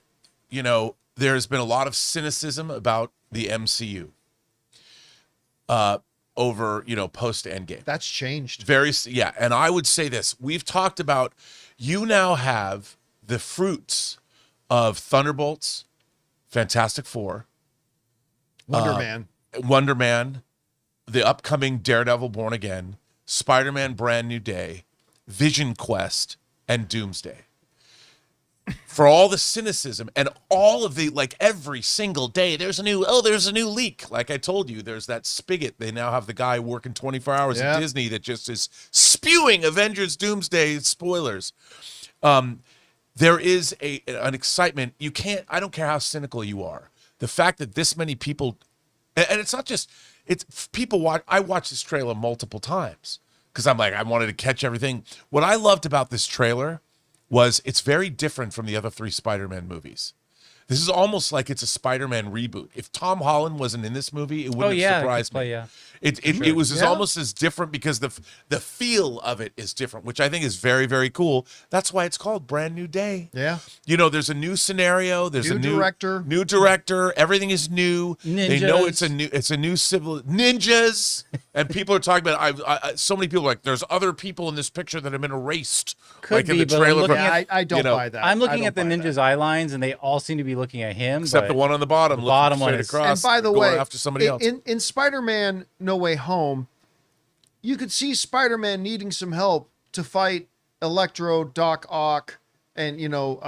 there's been a lot of cynicism about the MCU over, post Endgame. That's changed. And I would say this. We've talked about, you now have the fruits of Thunderbolts, Fantastic Four, Wonder Man, the upcoming Daredevil Born Again, Spider-Man Brand New Day, Vision Quest, and Doomsday. For all the cynicism and all of the, every single day, there's a new leak. Like I told you, there's that spigot. They now have the guy working 24 hours at Disney that just is spewing Avengers Doomsday spoilers. There is an excitement. I don't care how cynical you are. The fact that this many people, and it's not just, it's people watch. I watched this trailer multiple times because I wanted to catch everything. What I loved about this trailer was it's very different from the other 3 Spider-Man movies. This is almost like it's a Spider-Man reboot. If Tom Holland wasn't in this movie, it wouldn't have surprised me. It was Yeah. almost as different because the feel of it is different, which I think is very, very cool. That's why it's called Brand New Day. Yeah. You know, there's a new scenario. There's New a director. New director. Everything is new. They know it's a new civil ninjas, and people are talking about. So many people are like, there's other people in this picture that have been erased. Could like in be, the but I'm trailer. looking for- at- I don't you know, buy that. I'm I looking don't at the buy that. ninja's eye lines, and they all seem to be looking at him. Except but the one on the bottom, the looking bottom one straight is- across. And by the going way, after somebody else. in Spider-Man No Way Home, you could see Spider-Man needing some help to fight Electro, Doc Ock, and and What,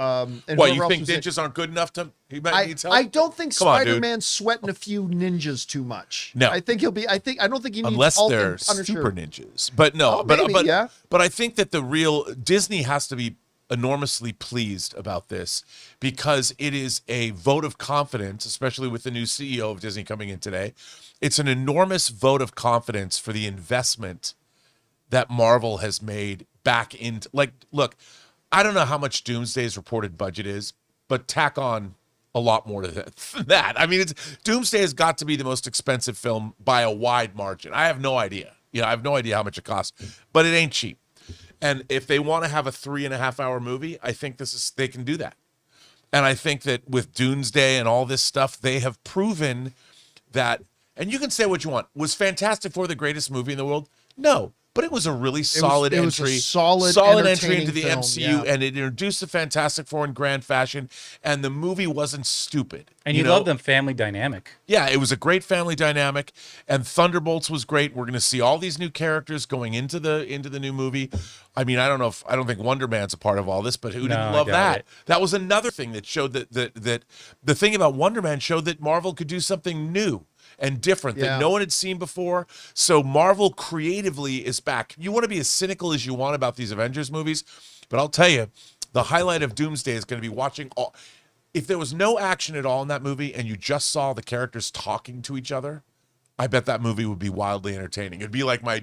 whoever you else think was in- ninjas aren't good enough to? He might need help. I don't think Come on, dude. Spider-Man's sweating a few ninjas too much. No. I think I don't think he needs Unless Hulk they're and Punisher. super ninjas. But no, Oh, but maybe, yeah. but I think that the real Disney has to be enormously pleased about this because it is a vote of confidence, especially with the new CEO of Disney coming in today. It's an enormous vote of confidence for the investment that Marvel has made back into, like, look, I don't know how much Doomsday's reported budget is, but tack on a lot more to that. I mean, Doomsday has got to be the most expensive film by a wide margin. I have no idea. I have no idea how much it costs, but it ain't cheap. And if they want to have a 3.5 hour movie, I think they can do that. And I think that with Doomsday and all this stuff, they have proven that, and you can say what you want. Was Fantastic Four the greatest movie in the world? No. But it was a really solid it was a entry. solid entry entertaining into the film, MCU, yeah. and it introduced the Fantastic Four in grand fashion, and the movie wasn't stupid. And you love them family dynamic. Yeah, it was a great family dynamic, and Thunderbolts was great. We're going to see all these new characters going into the new movie. I mean, I don't think Wonder Man's a part of all this, but who didn't love I doubt that? it. That was another thing that showed that the thing about Wonder Man showed that Marvel could do something new and different Yeah. that no one had seen before. So Marvel creatively is back. You want to be as cynical as you want about these Avengers movies, but I'll tell you, the highlight of Doomsday is going to be watching all. If there was no action at all in that movie and you just saw the characters talking to each other, I bet that movie would be wildly entertaining. It'd be like my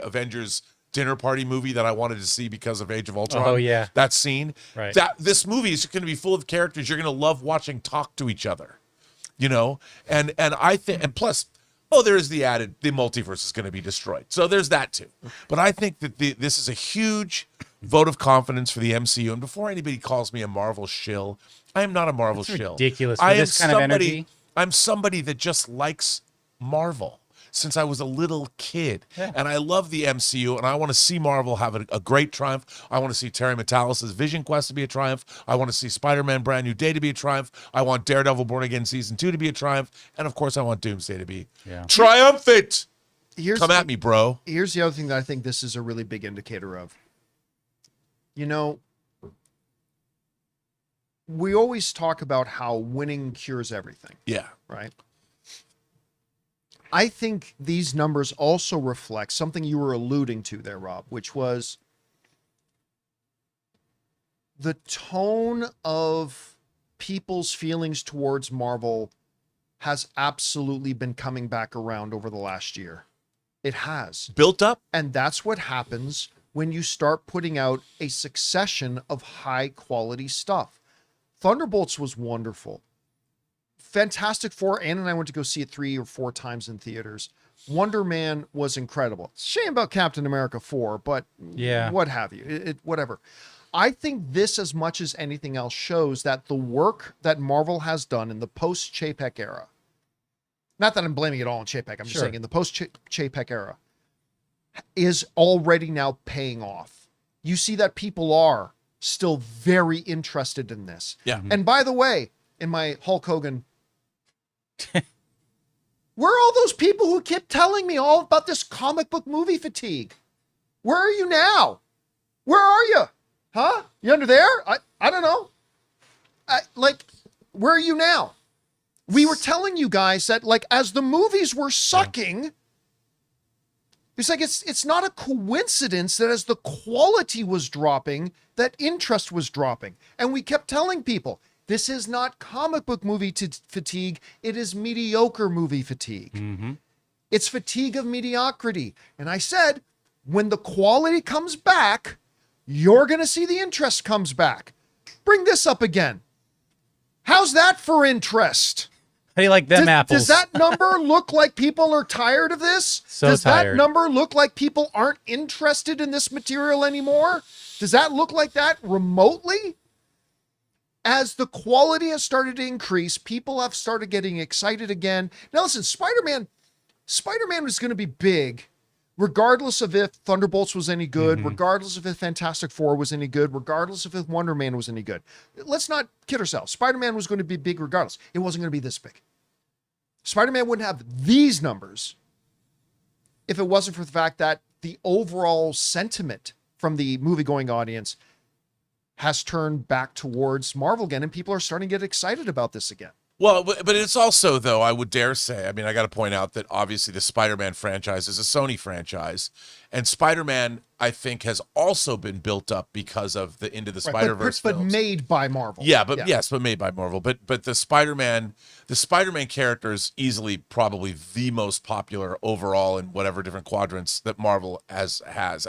Avengers dinner party movie that I wanted to see because of Age of Ultron. Oh, yeah. That scene. Right. This movie is going to be full of characters you're going to love watching talk to each other. And I think, and plus, there's the multiverse is going to be destroyed. So there's that too. But I think that this is a huge vote of confidence for the MCU. And before anybody calls me a Marvel shill, I am not a Marvel shill. Ridiculous. I For am this kind of energy. I'm somebody that just likes Marvel since I was a little kid. Yeah. And I love the MCU, and I want to see Marvel have a great triumph. I want to see Terry Metalis' Vision Quest to be a triumph. I want to see Spider-Man Brand New Day to be a triumph. I want Daredevil Born Again Season 2 to be a triumph. And, of course, I want Doomsday to be triumphant. Come at me, bro. Here's the other thing that I think this is a really big indicator of. We always talk about how winning cures everything, Yeah. right? I think these numbers also reflect something you were alluding to there, Rob, which was the tone of people's feelings towards Marvel has absolutely been coming back around over the last year. It has. Built up. And that's what happens when you start putting out a succession of high quality stuff. Thunderbolts was wonderful. Fantastic Four, Ann and I went to go see it 3 or 4 times in theaters. Wonder Man was incredible. Shame about Captain America 4, but Yeah. what have you, whatever. I think this, as much as anything else, shows that the work that Marvel has done in the post-Chapek era, not that I'm blaming it all on Chapek, I'm just saying in the post-Chapek era, is already now paying off. You see that people are still very interested in this. Yeah. And by the way, in my Hulk Hogan, where are all those people who kept telling me all about this comic book movie fatigue? Where are you now? Where are you? Huh? You under there? I don't know. Where are you now? We were telling you guys that, as the movies were sucking, it's like it's not a coincidence that as the quality was dropping, that interest was dropping. And we kept telling people, this is not comic book movie fatigue. It is mediocre movie fatigue. Mm-hmm. It's fatigue of mediocrity. And I said, when the quality comes back, you're going to see the interest comes back. Bring this up again. How's that for interest? How do you like them apples? Does that number look like people are tired of this? So does tired. that number look like people aren't interested in this material anymore? Does that look like that remotely? As the quality has started to increase, people have started getting excited again. Now listen, Spider-Man was going to be big, regardless of if Thunderbolts was any good, regardless of if Fantastic Four was any good, regardless of if Wonder Man was any good. Let's not kid ourselves. Spider-Man was going to be big regardless. It wasn't going to be this big. Spider-Man wouldn't have these numbers if it wasn't for the fact that the overall sentiment from the movie-going audience has turned back towards Marvel again, and people are starting to get excited about this again. Well, but it's also, though, I would dare say, I mean, I got to point out that obviously the Spider-Man franchise is a Sony franchise, and Spider-Man, I think, has also been built up because of the Into the Spider-Verse but films. made by Marvel. Yeah, but yes, but made by Marvel. But the Spider-Man character is easily probably the most popular overall in whatever different quadrants that Marvel has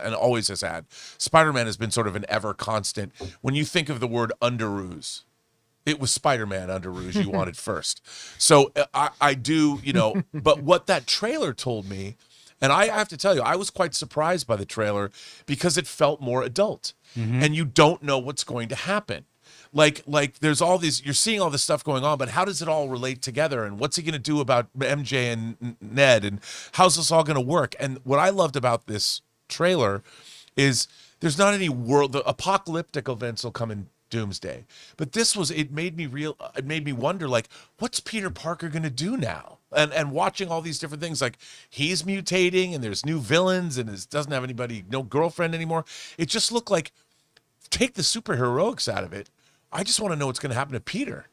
and always has had. Spider-Man has been sort of an ever constant. When you think of the word underoos, it was Spider-Man under Rouge you wanted first. So I do, but what that trailer told me, and I have to tell you, I was quite surprised by the trailer because it felt more adult, and you don't know what's going to happen. Like there's all these, you're seeing all this stuff going on, but how does it all relate together? And what's he going to do about MJ and Ned? And how's this all going to work? And what I loved about this trailer is there's not any the apocalyptic events will come in Doomsday, but it made me wonder, like, what's Peter Parker gonna do now? And watching all these different things, like he's mutating and there's new villains and doesn't have no girlfriend anymore. It just looked like, take the superheroics out of it, I just want to know what's going to happen to Peter.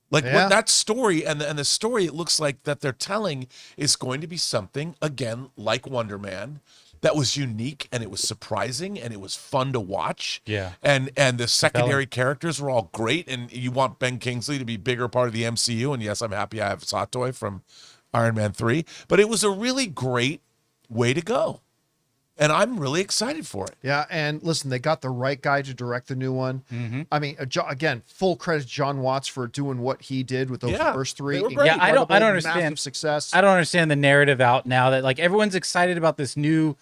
Like what that story and the story it looks like that they're telling is going to be something again like Wonder Man, that was unique and it was surprising and it was fun to watch. Yeah. And the secondary characters were all great, and you want Ben Kingsley to be a bigger part of the MCU. And yes, I'm happy I have Satoy from Iron Man 3, but it was a really great way to go. And I'm really excited for it. Yeah, and listen, they got the right guy to direct the new one. I mean, again, full credit to John Watts for doing what he did with those first three. They were great. Yeah, I don't understand. Massive success. I don't understand the narrative out now that like everyone's excited about this new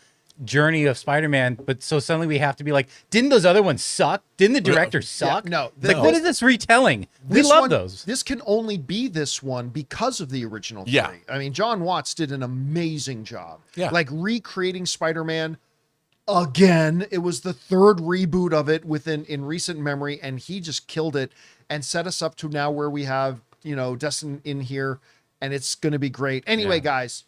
journey of Spider-Man, but so suddenly we have to be like, didn't those other ones suck? Didn't the director suck? Yeah, no. Like, what is this retelling? We love those. This can only be this one because of the original three. Yeah. I mean, John Watts did an amazing job. Yeah. Like recreating Spider-Man again. It was the third reboot of it in recent memory, and he just killed it and set us up to now where we have, Destin in here, and it's going to be great. Anyway, guys,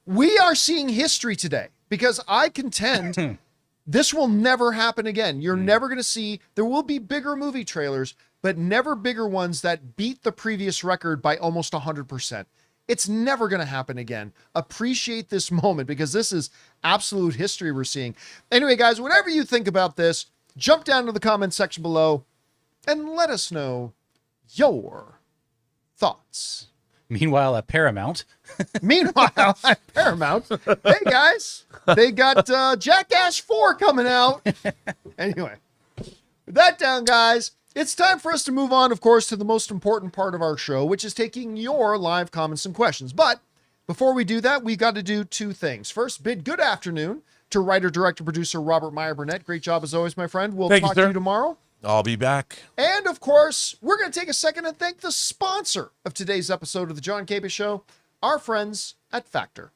we are seeing history today. Because I contend this will never happen again. You're never going to see, there will be bigger movie trailers, but never bigger ones that beat the previous record by almost 100%. It's never going to happen again. Appreciate this moment because this is absolute history we're seeing. Anyway, guys, whatever you think about this, jump down to the comment section below and let us know your thoughts. Meanwhile, at Paramount. Meanwhile, at Paramount, hey guys, they got Jackass 4 coming out. Anyway, with that down, guys, it's time for us to move on, of course, to the most important part of our show, which is taking your live comments and questions. But before we do that, we've got to do two things. First, bid good afternoon to writer, director, producer Robert Meyer Burnett. Great job as always, my friend. We'll talk to you tomorrow. I'll be back. And of course, we're going to take a second and thank the sponsor of today's episode of the John Campea Show, our friends at Factor.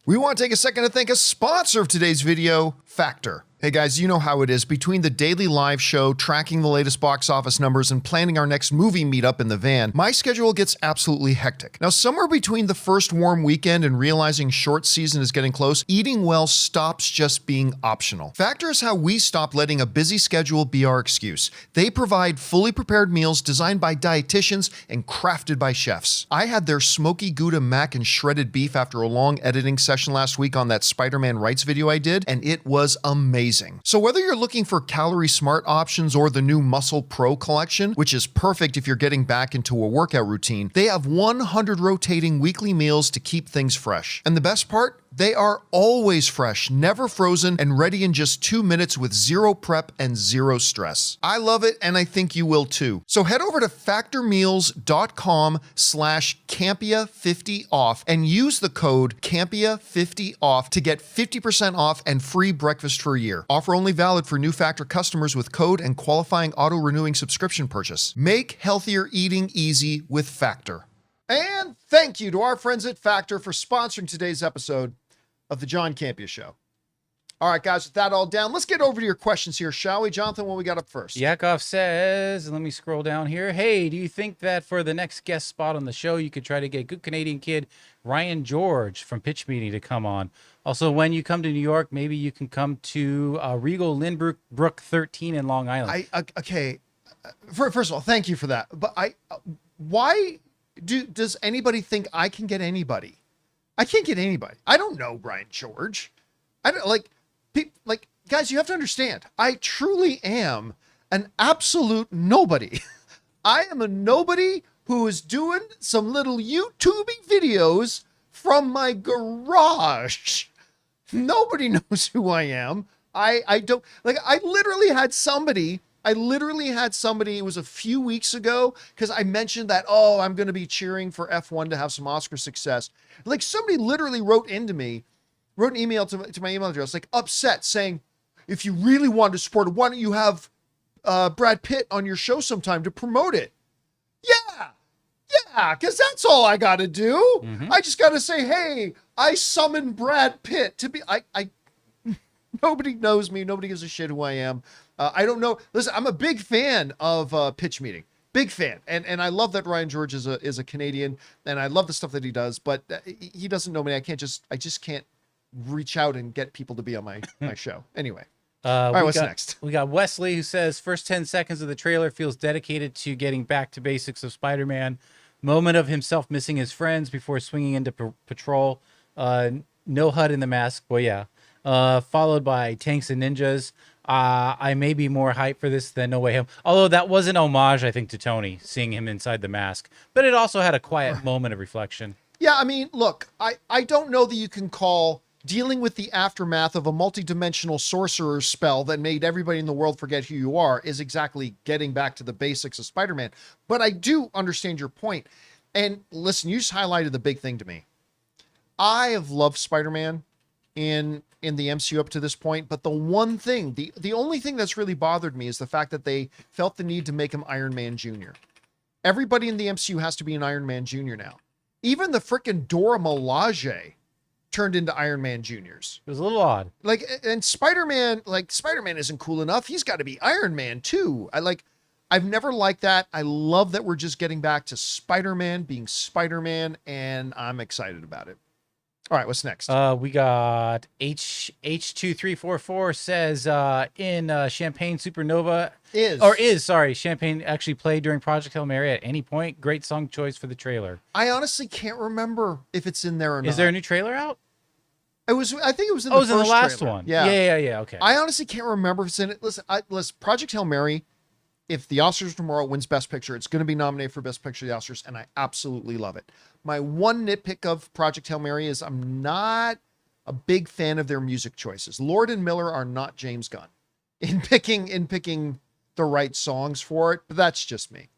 We want to take a second to thank a sponsor of today's video, Factor. Hey guys, you know how it is. Between the daily live show, tracking the latest box office numbers, and planning our next movie meetup in the van, my schedule gets absolutely hectic. Now, somewhere between the first warm weekend and realizing short season is getting close, eating well stops just being optional. Factor is how we stop letting a busy schedule be our excuse. They provide fully prepared meals designed by dietitians and crafted by chefs. I had their smoky Gouda mac and shredded beef after a long editing session last week on that Spider-Man Rights video I did, and it was amazing. So whether you're looking for calorie smart options or the new Muscle Pro collection, which is perfect if you're getting back into a workout routine, they have 100 rotating weekly meals to keep things fresh. And the best part? They are always fresh, never frozen, and ready in just 2 minutes with zero prep and zero stress. I love it, and I think you will too. So head over to factormeals.com/Campea50off and use the code Campea50off to get 50% off and free breakfast for a year. Offer only valid for new Factor customers with code and qualifying auto-renewing subscription purchase. Make healthier eating easy with Factor. And thank you to our friends at Factor for sponsoring today's episode of the John Campea Show. All right, guys, with that all down, let's get over to your questions here, shall we? Jonathan, what we got up first? Yakov says, let me scroll down here. Hey, do you think that for the next guest spot on the show, you could try to get good Canadian kid Ryan George from Pitch Meeting to come on? Also, when you come to New York, maybe you can come to Regal Lynbrook 13 in Long Island. Okay. First of all, thank you for that. But why does anybody think I can get anybody? I can't get anybody. I don't know Ryan George. I don't guys, you have to understand. I truly am an absolute nobody. I am a nobody who is doing some little YouTubing videos from my garage. Nobody knows who I am. I don't I literally had somebody, it was a few weeks ago, because I mentioned that, I'm going to be cheering for F1 to have some Oscar success. Like, somebody literally wrote an email to my email address, like, upset, saying, if you really want to support it, why don't you have Brad Pitt on your show sometime to promote it? Yeah, because that's all I got to do. Mm-hmm. I just got to say, hey, I summoned Brad Pitt to be, nobody knows me. Nobody gives a shit who I am. I don't know. Listen, I'm a big fan of Pitch Meeting. Big fan. And I love that Ryan George is a Canadian, and I love the stuff that he does, but he doesn't know me. I just can't reach out and get people to be on my show. Anyway. All right, what's next? We got Wesley, who says, first 10 seconds of the trailer feels dedicated to getting back to basics of Spider-Man. Moment of himself missing his friends before swinging into patrol. No HUD in the mask. Well, yeah. Followed by Tanks and Ninjas. I may be more hyped for this than No Way Home. Although that was an homage, I think, to Tony, seeing him inside the mask. But it also had a quiet moment of reflection. Yeah, I mean, look, I don't know that you can call dealing with the aftermath of a multidimensional sorcerer spell that made everybody in the world forget who you are is exactly getting back to the basics of Spider-Man. But I do understand your point. And listen, you just highlighted the big thing to me. I have loved Spider-Man in the MCU up to this point, but the one thing, the only thing that's really bothered me is the fact that they felt the need to make him Iron Man Jr. Everybody in the MCU has to be an Iron Man Jr. now. Even the frickin' Dora Milaje turned into Iron Man Juniors. It was a little odd. And Spider-Man isn't cool enough. He's got to be Iron Man too. I've never liked that. I love that we're just getting back to Spider-Man being Spider-Man, and I'm excited about it. All right, what's next? We got H2344 says in Champagne Supernova Champagne actually played during Project Hail Mary at any point. Great song choice for the trailer. I honestly can't remember if it's in there or not. Is there a new trailer out? I think it was in the first in the last trailer. one. Yeah. Okay. I honestly can't remember if it's in it. Listen, Project Hail Mary, if the Oscars tomorrow wins Best Picture, it's going to be nominated for Best Picture of the Oscars, and I absolutely love it. My one nitpick of Project Hail Mary is I'm not a big fan of their music choices. Lord and Miller are not James Gunn in picking the right songs for it, but that's just me.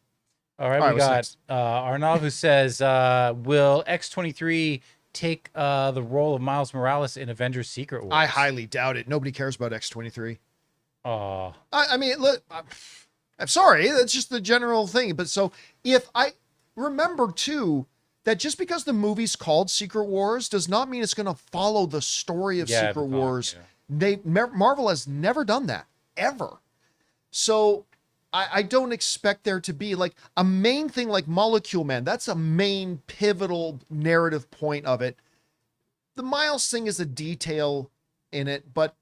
All right, we got Arnav, who says, will X-23 take the role of Miles Morales in Avengers Secret Wars? I highly doubt it. Nobody cares about X-23. Oh. I mean, look, I'm sorry. That's just the general thing. But so if I remember too, that just because the movie's called Secret Wars does not mean it's going to follow the story of Secret Wars. Yeah. Marvel has never done that, ever. So I don't expect there to be like a main thing like Molecule Man. That's a main pivotal narrative point of it. The Miles thing is a detail in it, but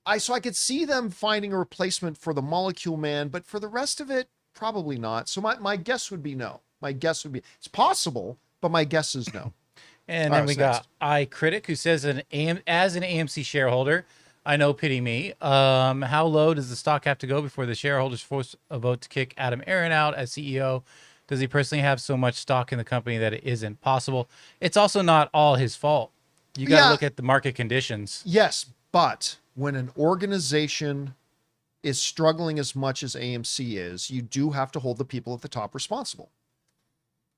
I could see them finding a replacement for the Molecule Man, but for the rest of it, probably not. So my guess would be no. My guess would be it's possible, but my guess is no. And then we got iCritic, who says, as an AMC shareholder, I know, pity me. How low does the stock have to go before the shareholders force a vote to kick Adam Aaron out as CEO? Does he personally have so much stock in the company that it isn't possible? It's also not all his fault. You got to Yeah. look at the market conditions. Yes, but when an organization is struggling as much as AMC is, you do have to hold the people at the top responsible.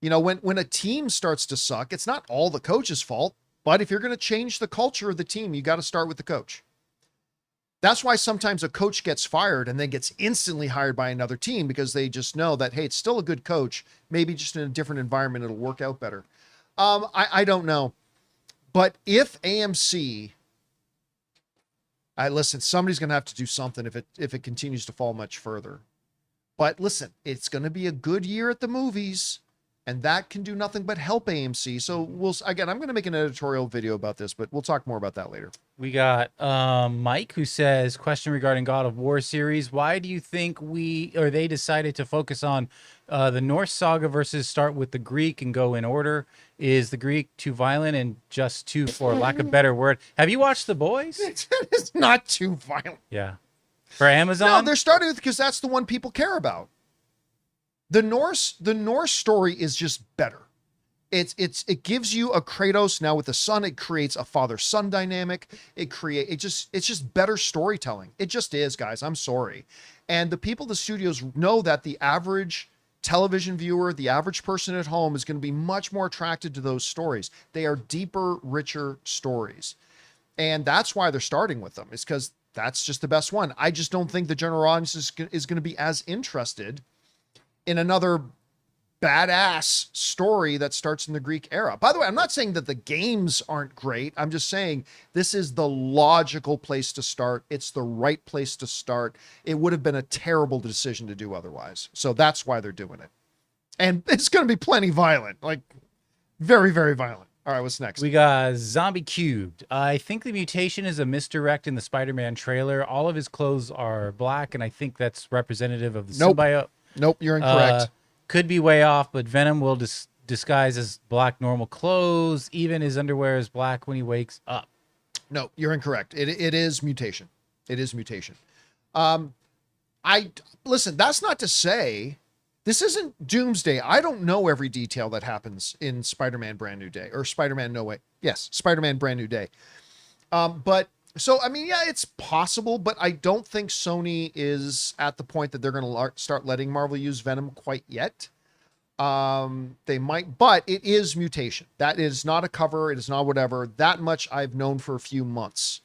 You know, when a team starts to suck, it's not all the coach's fault, but if you're going to change the culture of the team, you got to start with the coach. That's why sometimes a coach gets fired and then gets instantly hired by another team, because they just know that, hey, it's still a good coach. Maybe just in a different environment, it'll work out better. I don't know. But if AMC, listen, somebody's going to have to do something if it continues to fall much further. But listen, it's going to be a good year at the movies, and that can do nothing but help AMC. So I'm going to make an editorial video about this, but we'll talk more about that later. We got Mike, who says, question regarding God of War series. Why do you think they decided to focus on the Norse saga versus start with the Greek and go in order? Is the Greek too violent and just too, for lack of a better word? Have you watched The Boys? It's not too violent. Yeah. For Amazon? No, they're starting with, because that's the one people care about. The Norse story is just better. It gives you a Kratos now with the son. It creates a father-son dynamic. It's just better storytelling. It just is, guys. I'm sorry. And the people, the studios know that the average television viewer, the average person at home, is going to be much more attracted to those stories. They are deeper, richer stories. And that's why they're starting with them, is because that's just the best one. I just don't think the general audience is going to be as interested in another badass story that starts in the Greek era. By the way, I'm not saying that the games aren't great. I'm just saying this is the logical place to start. It's the right place to start. It would have been a terrible decision to do otherwise. So that's why they're doing it. And it's going to be plenty violent, like very, very violent. All right, what's next? We got Zombie Cubed. I think the mutation is a misdirect in the Spider-Man trailer. All of his clothes are black, and I think that's representative of the symbiote. Nope, you're incorrect. Could be way off, but Venom will disguise as black normal clothes. Even his underwear is black when he wakes up. No, you're incorrect. It is mutation. It is mutation. Listen, that's not to say this isn't Doomsday. I don't know every detail that happens in Spider-Man Brand New Day, or Spider-Man No Way. Yes, Spider-Man Brand New Day. So, I mean, yeah, it's possible, but I don't think Sony is at the point that they're going to start letting Marvel use Venom quite yet. They might, but it is mutation. That is not a cover. It is not whatever. That much I've known for a few months,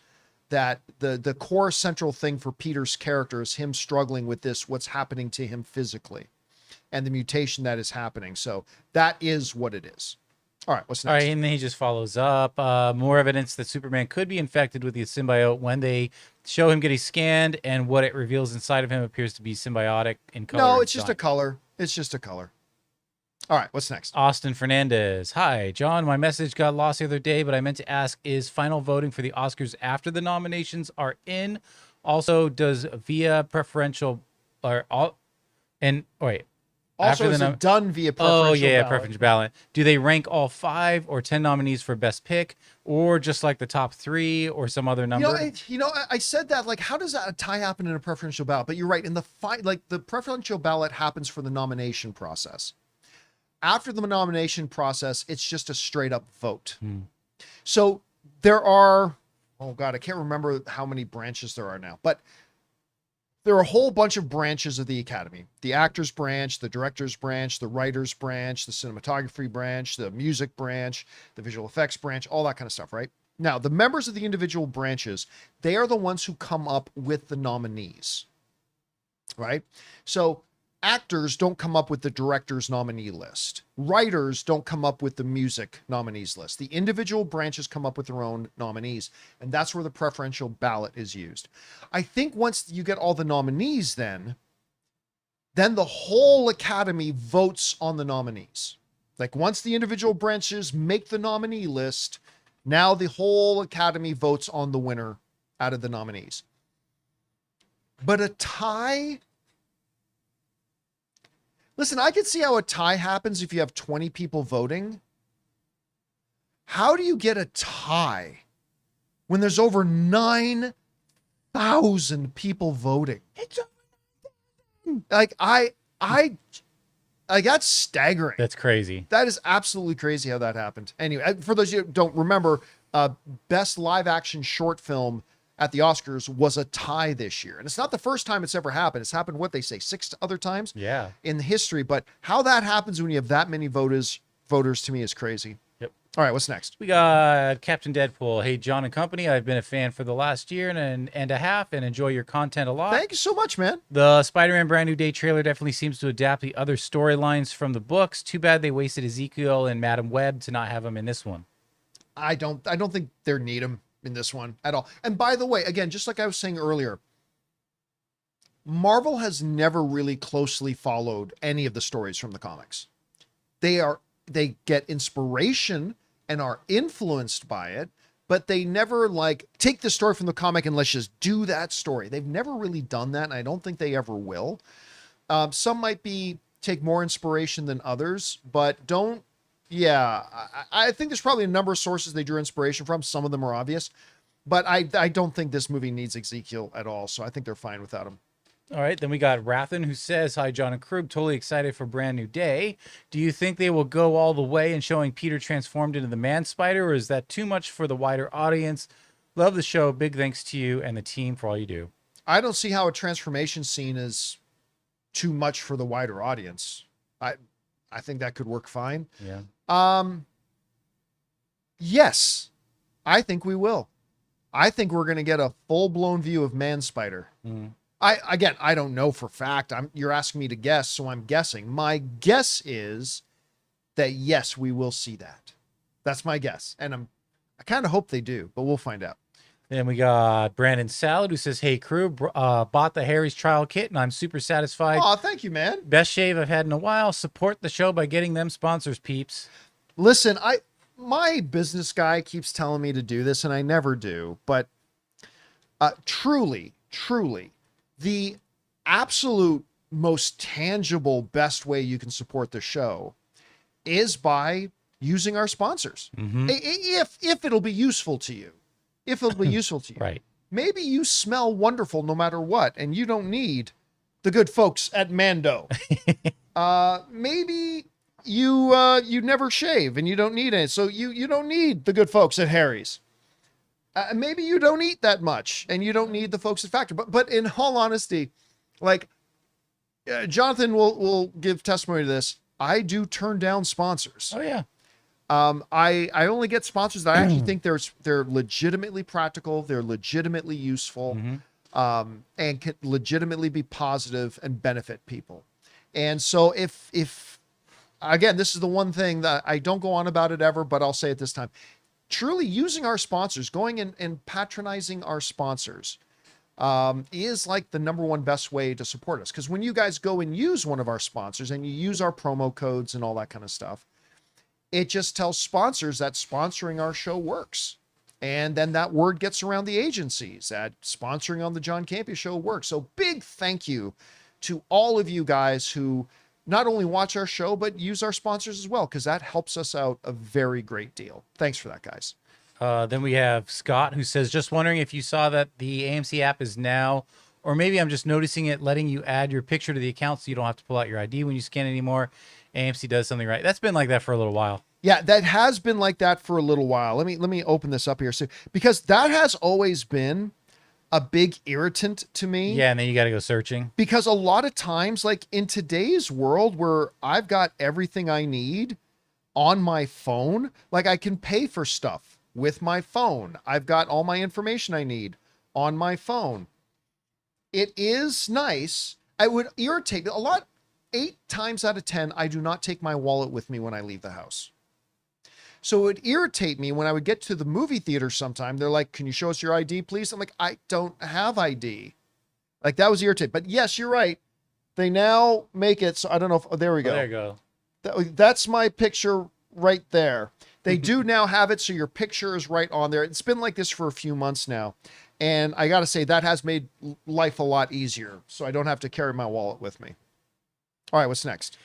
that the core central thing for Peter's character is him struggling with this, what's happening to him physically, and the mutation that is happening. So that is what it is. All right, what's next? All right, and then he just follows up. More evidence that Superman could be infected with the symbiote when they show him getting scanned, and what it reveals inside of him appears to be symbiotic in color. No, it's just a color. It's just a color. All right, what's next? Austin Fernandez. Hi, John. My message got lost the other day, but I meant to ask, is final voting for the Oscars after the nominations are in? Also, does via preferential Also, is it done via preferential ballot? preferential ballot. Do they rank all 5 or 10 nominees for best pick, or just like the top 3 or some other number? I said that, like, how does a tie happen in a preferential ballot? But you're right. In the preferential ballot happens for the nomination process. After the nomination process, it's just a straight up vote. So there are, oh God, I can't remember how many branches there are now, but there are a whole bunch of branches of the Academy: the actors branch, the directors branch, the writers branch, the cinematography branch, the music branch, the visual effects branch, all that kind of stuff, right? Now, the members of the individual branches, they are the ones who come up with the nominees, right? So actors don't come up with the director's nominee list. Writers don't come up with the music nominees list. The individual branches come up with their own nominees, and that's where the preferential ballot is used. I think once you get all the nominees, then the whole Academy votes on the nominees. Like, once the individual branches make the nominee list, now the whole Academy votes on the winner out of the nominees. But a tie... Listen, I can see how a tie happens if you have 20 people voting. How do you get a tie when there's over 9,000 people voting? Like, that's staggering. That's crazy. That is absolutely crazy how that happened. Anyway, for those of you who don't remember, best live action short film at the Oscars was a tie this year. And it's not the first time it's ever happened. It's happened, what they say, 6 other times in the history. But how that happens when you have that many voters to me is crazy. Yep. All right, what's next? We got Captain Deadpool. Hey, John and company, I've been a fan for the last year and a half and enjoy your content a lot. Thank you so much, man. The Spider-Man Brand New Day trailer definitely seems to adapt the other storylines from the books. Too bad they wasted Ezekiel and Madam Web to not have him in this one. I don't think they need him in this one at all. And by the way, again, just like I was saying earlier, Marvel has never really closely followed any of the stories from the comics. They get inspiration and are influenced by it, but they never like take the story from the comic and let's just do that story. They've never really done that, and I don't think they ever will. Some might take more inspiration than others, but don't. Yeah, I think there's probably a number of sources they drew inspiration from. Some of them are obvious, but I don't think this movie needs Ezekiel at all. So I think they're fine without him. All right, then we got Rathan, who says, hi, John and Krug, totally excited for Brand New Day. Do you think they will go all the way in showing Peter transformed into the Man-Spider, or is that too much for the wider audience? Love the show. Big thanks to you and the team for all you do. I don't see how a transformation scene is too much for the wider audience. I think that could work fine. Yeah. Yes, I think we will. I think we're going to get a full-blown view of Man-Spider. I don't know for fact. You're asking me to guess, so I'm guessing. My guess is that yes, we will see that. That's my guess. And I kind of hope they do, but we'll find out. Then we got Brandon Salad, who says, hey, crew, bought the Harry's trial kit, and I'm super satisfied. Oh, thank you, man. Best shave I've had in a while. Support the show by getting them sponsors, peeps. Listen, my business guy keeps telling me to do this, and I never do. But truly, the absolute most tangible, best way you can support the show is by using our sponsors. If it'll be useful to you. If it'll be useful to you. Right. Maybe you smell wonderful no matter what, and you don't need the good folks at Mando. Maybe you never shave and you don't need it, so you don't need the good folks at Harry's. Maybe you don't eat that much and you don't need the folks at Factor. But in all honesty, like Jonathan will give testimony to this. I do turn down sponsors. Oh yeah. I only get sponsors that I actually think they're legitimately practical, they're legitimately useful, and can legitimately be positive and benefit people. And so if again, this is the one thing that I don't go on about it ever, but I'll say it this time. Truly using our sponsors, going and patronizing our sponsors, is like the number one best way to support us. Because when you guys go and use one of our sponsors and you use our promo codes and all that kind of stuff, it just tells sponsors that sponsoring our show works. And then that word gets around the agencies that sponsoring on the John Campea Show works. So big thank you to all of you guys who not only watch our show, but use our sponsors as well, because that helps us out a very great deal. Thanks for that, guys. Then we have Scott, who says, just wondering if you saw that the AMC app is now, or maybe I'm just noticing it, letting you add your picture to the account so you don't have to pull out your ID when you scan anymore. AMC does something right. That's been like that for a little while. Yeah, that has been like that for a little while. Let me open this up here. So, because that has always been a big irritant to me. Yeah, and then you got to go searching. Because a lot of times, like in today's world where I've got everything I need on my phone, like I can pay for stuff with my phone. I've got all my information I need on my phone. It is nice. I would irritate a lot. 8 times out of 10, I do not take my wallet with me when I leave the house. So it would irritate me when I would get to the movie theater sometime. They're like, can you show us your ID, please? I'm like, I don't have ID. Like, that was irritating. But yes, you're right. They now make it so I don't know if, oh, there we go. Oh, there you go. That's my picture right there. They do now have it so your picture is right on there. It's been like this for a few months now. And I got to say, that has made life a lot easier. So I don't have to carry my wallet with me. All right, what's next?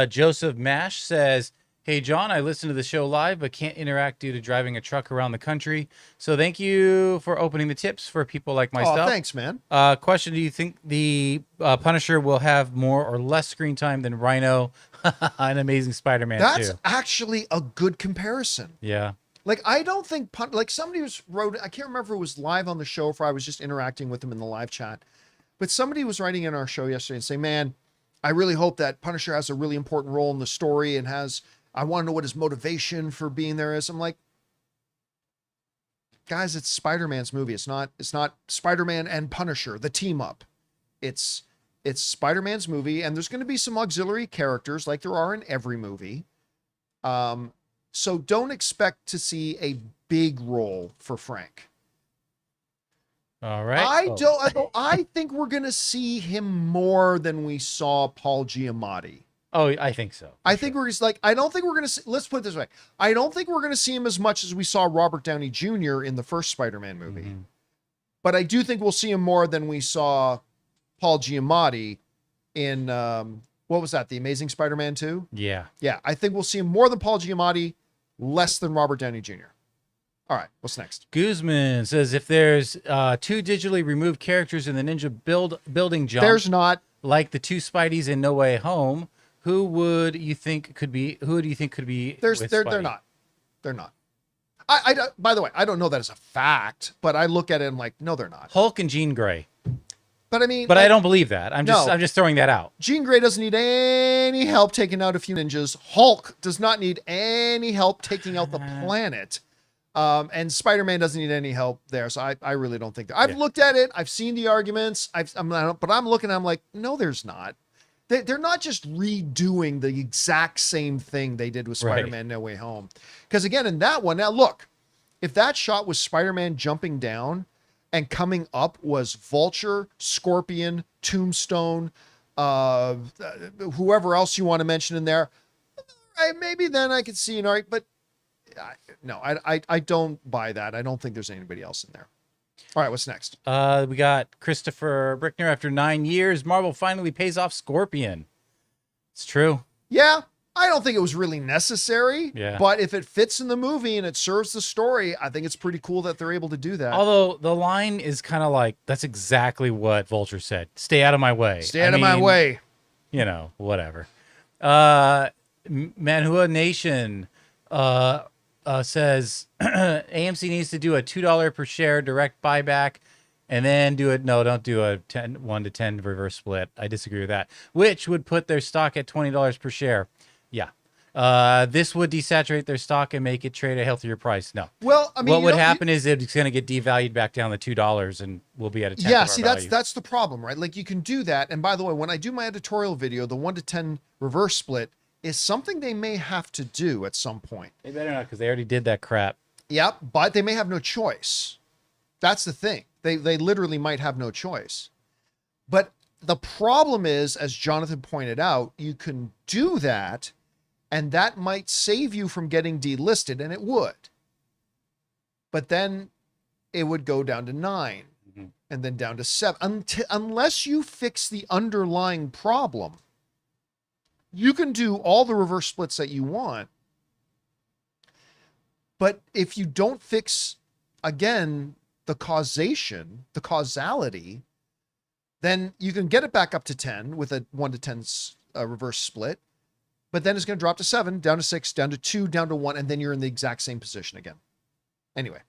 Joseph Mash says, hey, John, I listen to the show live, but can't interact due to driving a truck around the country. So thank you for opening the tips for people like myself. Oh, thanks, man. Question, do you think the Punisher will have more or less screen time than Rhino? An Amazing Spider-Man That's 2. actually a good comparison. Yeah. Like, I don't think like somebody wrote, I can't remember if it was live on the show or if I was just interacting with them in the live chat, but somebody was writing in our show yesterday and saying, man, I really hope that Punisher has a really important role in the story and I want to know what his motivation for being there is. I'm like, guys, it's Spider-Man's movie. It's not Spider-Man and Punisher, the team up. It's Spider-Man's movie, and there's going to be some auxiliary characters like there are in every movie. So don't expect to see a big role for Frank. All right. I think we're going to see him more than we saw Paul Giamatti. Oh, I think so. I think we're just like, I don't think we're going to see, let's put it this way. I don't think we're going to see him as much as we saw Robert Downey Jr. in the first Spider-Man movie. Mm-hmm. But I do think we'll see him more than we saw Paul Giamatti in, what was that? The Amazing Spider-Man 2? Yeah. Yeah. I think we'll see him more than Paul Giamatti, less than Robert Downey Jr. All right. What's next? Guzman says, if there's 2 digitally removed characters in the Ninja building jump, There's not. like the 2 Spideys in No Way Home, who do you think could be They're with Spidey? not. They're not. I by the way, I don't know that as a fact, but I look at it and I'm like, no, they're not. Hulk and Jean Grey. But I mean, But I don't believe that. I'm just throwing that out. Jean Grey doesn't need any help taking out a few ninjas. Hulk does not need any help taking out the planet. And Spider-Man doesn't need any help there. So I really don't think that. I've looked at it. I've seen the arguments. But I'm looking, I'm like, no, there's not. They're not just redoing the exact same thing they did with Spider-Man No Way Home. Because again, in that one, now look, if that shot was Spider-Man jumping down and coming up was Vulture, Scorpion, Tombstone, whoever else you want to mention in there, maybe then I could see an arc, but no, I don't buy that. I don't think there's anybody else in there. All right, what's next? We got Christopher Brickner. After 9 years, Marvel finally pays off Scorpion. It's true. Yeah, I don't think it was really necessary. Yeah. But if it fits in the movie and it serves the story, I think it's pretty cool that they're able to do that. Although the line is kind of like, that's exactly what Vulture said. Stay out of my way. Stay out of my way. You know, whatever. Manhua Nation says AMC needs to do a $2 per share direct buyback and then don't do a 1 to 10 reverse split. I disagree with that, which would put their stock at $20 per share. Yeah. This would desaturate their stock and make it trade a healthier price. No. Well, I mean, what would happen is it's going to get devalued back down to $2 and we'll be at a 10. Yeah, see, that's the problem, right? Like, you can do that. And by the way, when I do my editorial video, the 1 to 10 reverse split is something they may have to do at some point. They better not, because they already did that crap. Yep, but they may have no choice. That's the thing. They literally might have no choice. But the problem is, as Jonathan pointed out, you can do that, and that might save you from getting delisted, and it would. But then it would go down to 9, and then down to 7. Unless you fix the underlying problem, you can do all the reverse splits that you want. But if you don't fix, again, the causation, the causality, then you can get it back up to 10 with a 1 to 10 reverse split. But then it's going to drop to 7, down to 6, down to 2, down to 1, and then you're in the exact same position again. Anyway.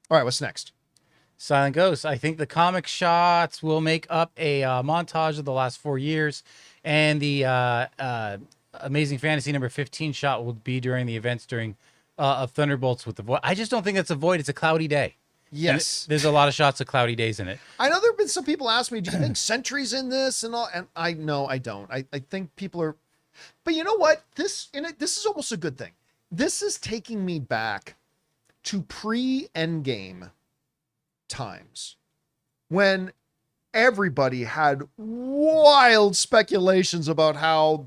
All right, what's next? Silent Ghost. I think the comic shots will make up a montage of the last 4 years, and the Amazing Fantasy number 15 shot will be during the events of Thunderbolts with the Void. I just don't think that's a Void. It's a cloudy day. Yes. There's a lot of shots of cloudy days in it. I know there have been some people ask me, do you think Sentry's in this and all? And I don't. I think people are, but you know what? This is almost a good thing. This is taking me back to pre-Endgame times when everybody had wild speculations about how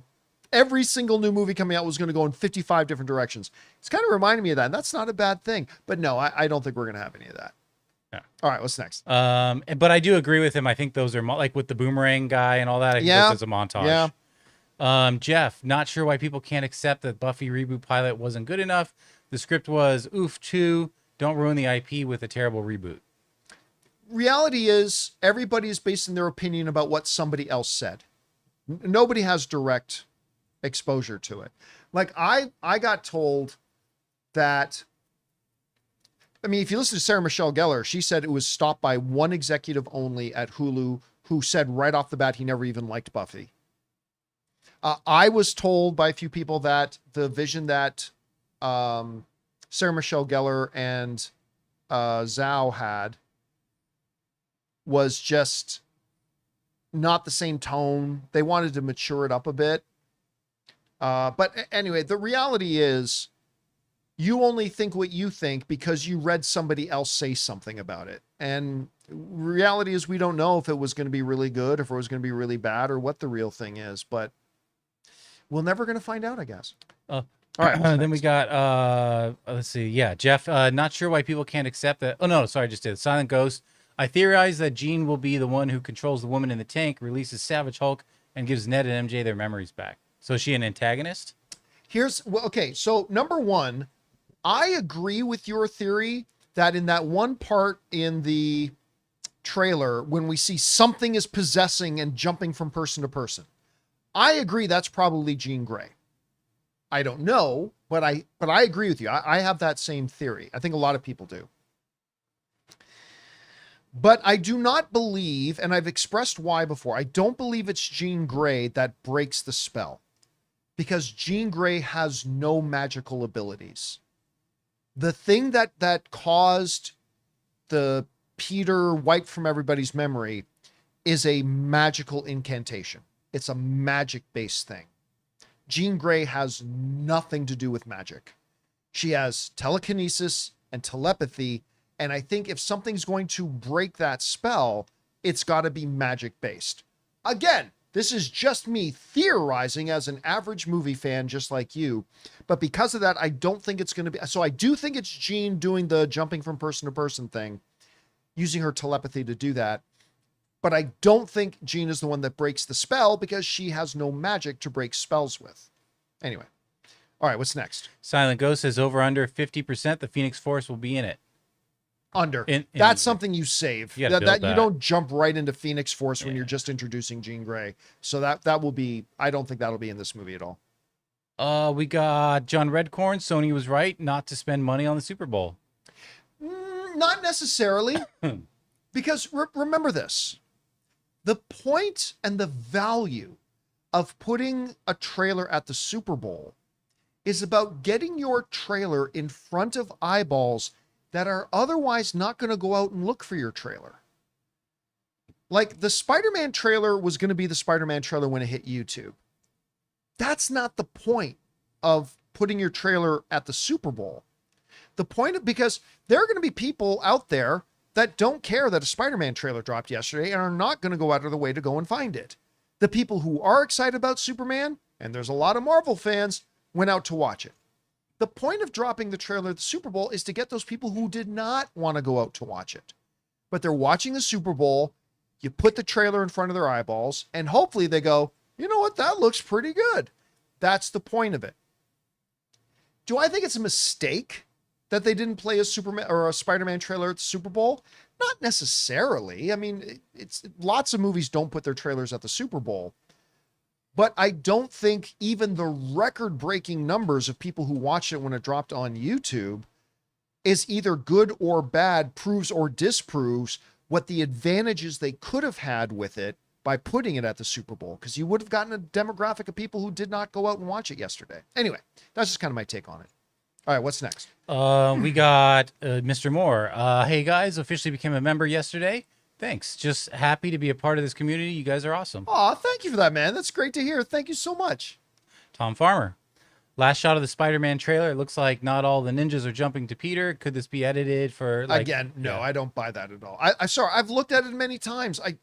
every single new movie coming out was going to go in 55 different directions. It's kind of reminding me of that. And that's not a bad thing. But no, I don't think we're going to have any of that. Yeah. All right, what's next? But I do agree with him. I think those are like with the boomerang guy and all that. I think this is a montage. Yeah. Jeff, not sure why people can't accept that Buffy reboot pilot wasn't good enough. The script was oof too. Don't ruin the IP with a terrible reboot. Reality is everybody's basing their opinion about what somebody else said. Nobody has direct exposure to it. Like I got told that I mean, if you listen to Sarah Michelle Gellar, she said it was stopped by one executive only at Hulu who said right off the bat he never even liked Buffy. I was told by a few people that the vision that Sarah Michelle Gellar and Zhao had was just not the same tone. They wanted to mature it up a bit. But anyway, the reality is you only think what you think because you read somebody else say something about it. And reality is we don't know if it was going to be really good, if it was going to be really bad, or what the real thing is. But we're never going to find out, I guess. All right. Then we got, let's see. Yeah, Jeff, not sure why people can't accept that. Oh, no, sorry, I just did. Silent Ghost. I theorize that Jean will be the one who controls the woman in the tank, releases Savage Hulk, and gives Ned and MJ their memories back. So is she an antagonist? Okay, so number one, I agree with your theory that in that one part in the trailer, when we see something is possessing and jumping from person to person, I agree that's probably Jean Grey. I don't know, but I agree with you. I have that same theory. I think a lot of people do. But I do not believe, and I've expressed why before, I don't believe it's Jean Grey that breaks the spell. Because Jean Grey has no magical abilities. The thing that caused the Peter wiped from everybody's memory is a magical incantation. It's a magic-based thing. Jean Grey has nothing to do with magic. She has telekinesis and telepathy, and I think if something's going to break that spell, it's got to be magic-based. Again, this is just me theorizing as an average movie fan, just like you. But because of that, I don't think it's going to be... So I do think it's Jean doing the jumping from person to person thing, using her telepathy to do that. But I don't think Jean is the one that breaks the spell because she has no magic to break spells with. Anyway. All right, what's next? Silent Ghost says over under 50%, the Phoenix Force will be in it. Under. In That's something you save. You You that. don't jump right into Phoenix Force when you're just introducing Jean Grey. So that will be... I don't think that'll be in this movie at all. We got John Redcorn. Sony was right not to spend money on the Super Bowl. Not necessarily. Because remember this. The point and the value of putting a trailer at the Super Bowl is about getting your trailer in front of eyeballs that are otherwise not going to go out and look for your trailer. Like the Spider-Man trailer was going to be the Spider-Man trailer when it hit YouTube. That's not the point of putting your trailer at the Super Bowl. The point of, because there are going to be people out there that don't care that a Spider-Man trailer dropped yesterday and are not going to go out of the way to go and find it. The people who are excited about Superman, and there's a lot of Marvel fans, went out to watch it. The point of dropping the trailer at the Super Bowl is to get those people who did not want to go out to watch it. But they're watching the Super Bowl, you put the trailer in front of their eyeballs, and hopefully they go, you know what, that looks pretty good. That's the point of it. Do I think it's a mistake that they didn't play a Superman or a Spider-Man trailer at the Super Bowl? Not necessarily. I mean, it's lots of movies don't put their trailers at the Super Bowl. But I don't think even the record-breaking numbers of people who watched it when it dropped on YouTube is either good or bad, proves or disproves what the advantages they could have had with it by putting it at the Super Bowl, because you would have gotten a demographic of people who did not go out and watch it yesterday. Anyway, that's just kind of my take on it. All right, what's next? We got Mr. Moore. Hey, guys, officially became a member yesterday. Thanks. Just happy to be a part of this community. You guys are awesome. Aw, thank you for that, man. That's great to hear. Thank you so much. Tom Farmer. Last shot of the Spider-Man trailer. It looks like not all the ninjas are jumping to Peter. Could this be edited for... Again, no, I don't buy that at all. I'm sorry. I've looked at it many times. I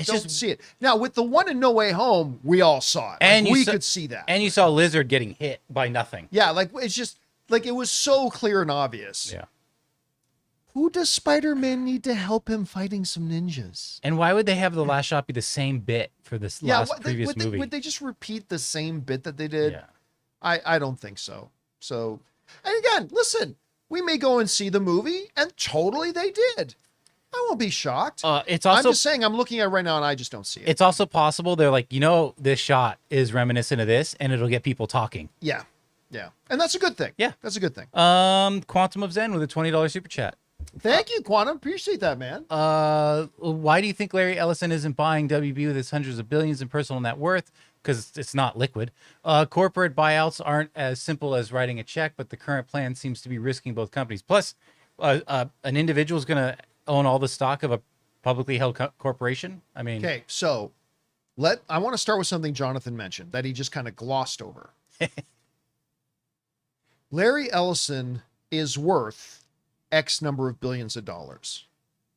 don't see it. Now, with the one in No Way Home, we all saw it. And we could see that. And you saw Lizard getting hit by nothing. Yeah, like, it's just... Like, it was so clear and obvious. Yeah. Who does Spider-Man need to help him fighting some ninjas? And why would they have the last shot be the same bit for this previous movie? Would they just repeat the same bit that they did? Yeah. I don't think so. So, and again, listen, we may go and see the movie, and totally they did. I won't be shocked. It's also... I'm just saying, I'm looking at it right now, and I just don't see it. It's also possible they're like, this shot is reminiscent of this, and it'll get people talking. Yeah. Yeah. And that's a good thing. Yeah. That's a good thing. Quantum of Zen with a $20 super chat. Thank you, Quantum. Appreciate that, man. Why do you think Larry Ellison isn't buying WB with its hundreds of billions in personal net worth? Because it's not liquid. Corporate buyouts aren't as simple as writing a check, but the current plan seems to be risking both companies. Plus, an individual is going to own all the stock of a publicly held corporation. I mean, Okay, so I want to start with something Jonathan mentioned that he just kind of glossed over. Larry Ellison is worth X number of billions of dollars.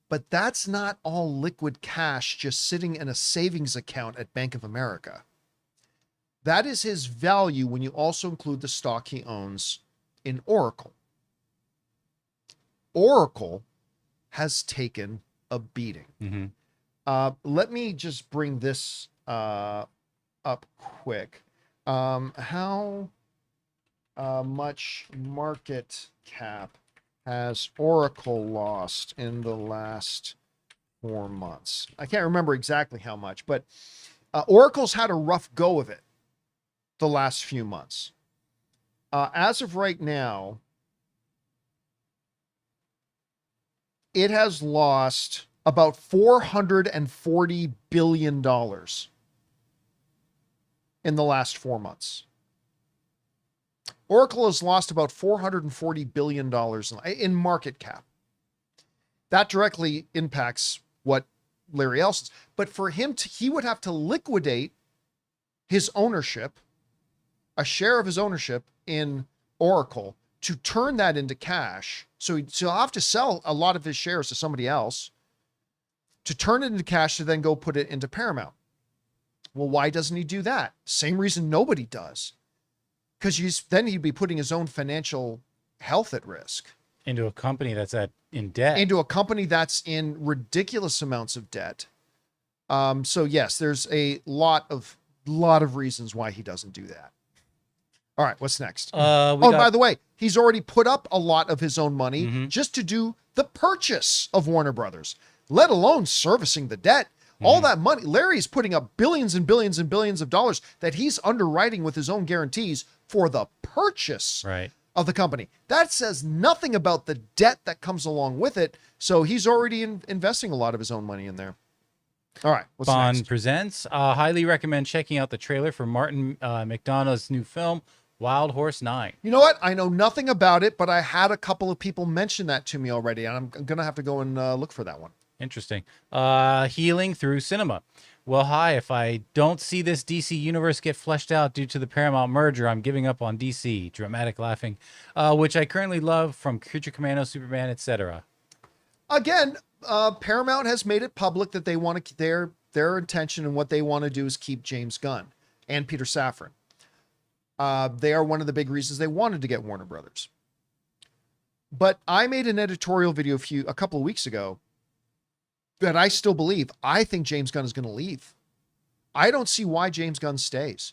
But that's not all liquid cash just sitting in a savings account at Bank of America. That is his value when you also include the stock he owns in Oracle. Oracle has taken a beating. Mm-hmm. Let me just bring this up quick. How much market cap has Oracle lost in the last 4 months? I can't remember exactly how much, but Oracle's had a rough go of it the last few months. As of right now, it has lost about $440 billion in the last 4 months. Oracle has lost about $440 billion in market cap. That directly impacts what Larry Ellison's. But for him, he would have to liquidate his ownership, a share of his ownership in Oracle, to turn that into cash. So he'll have to sell a lot of his shares to somebody else to turn it into cash to then go put it into Paramount. Well, why doesn't he do that? Same reason nobody does. Because then he'd be putting his own financial health at risk. Into a company that's in debt. Into a company that's in ridiculous amounts of debt. So yes, there's a lot of reasons why he doesn't do that. All right, what's next? By the way, he's already put up a lot of his own money just to do the purchase of Warner Brothers, let alone servicing the debt. All that money, Larry's putting up billions and billions and billions of dollars that he's underwriting with his own guarantees for the purchase of the company. That says nothing about the debt that comes along with it. So he's already investing a lot of his own money in there. All right. What's Bond next? Presents. Highly recommend checking out the trailer for Martin McDonagh's new film, Wild Horse 9. You know what? I know nothing about it, but I had a couple of people mention that to me already, and I'm going to have to go and look for that one. Interesting. Healing through cinema. Well, hi, if I don't see this DC universe get fleshed out due to the Paramount merger, I'm giving up on DC. Dramatic laughing. Which I currently love from Creature Commando, Superman, etc. Again, Paramount has made it public that they want to, their intention and what they want to do is keep James Gunn and Peter Safran. They are one of the big reasons they wanted to get Warner Brothers. But I made an editorial video a couple of weeks ago that I still believe. I think James Gunn is going to leave. I don't see why James Gunn stays.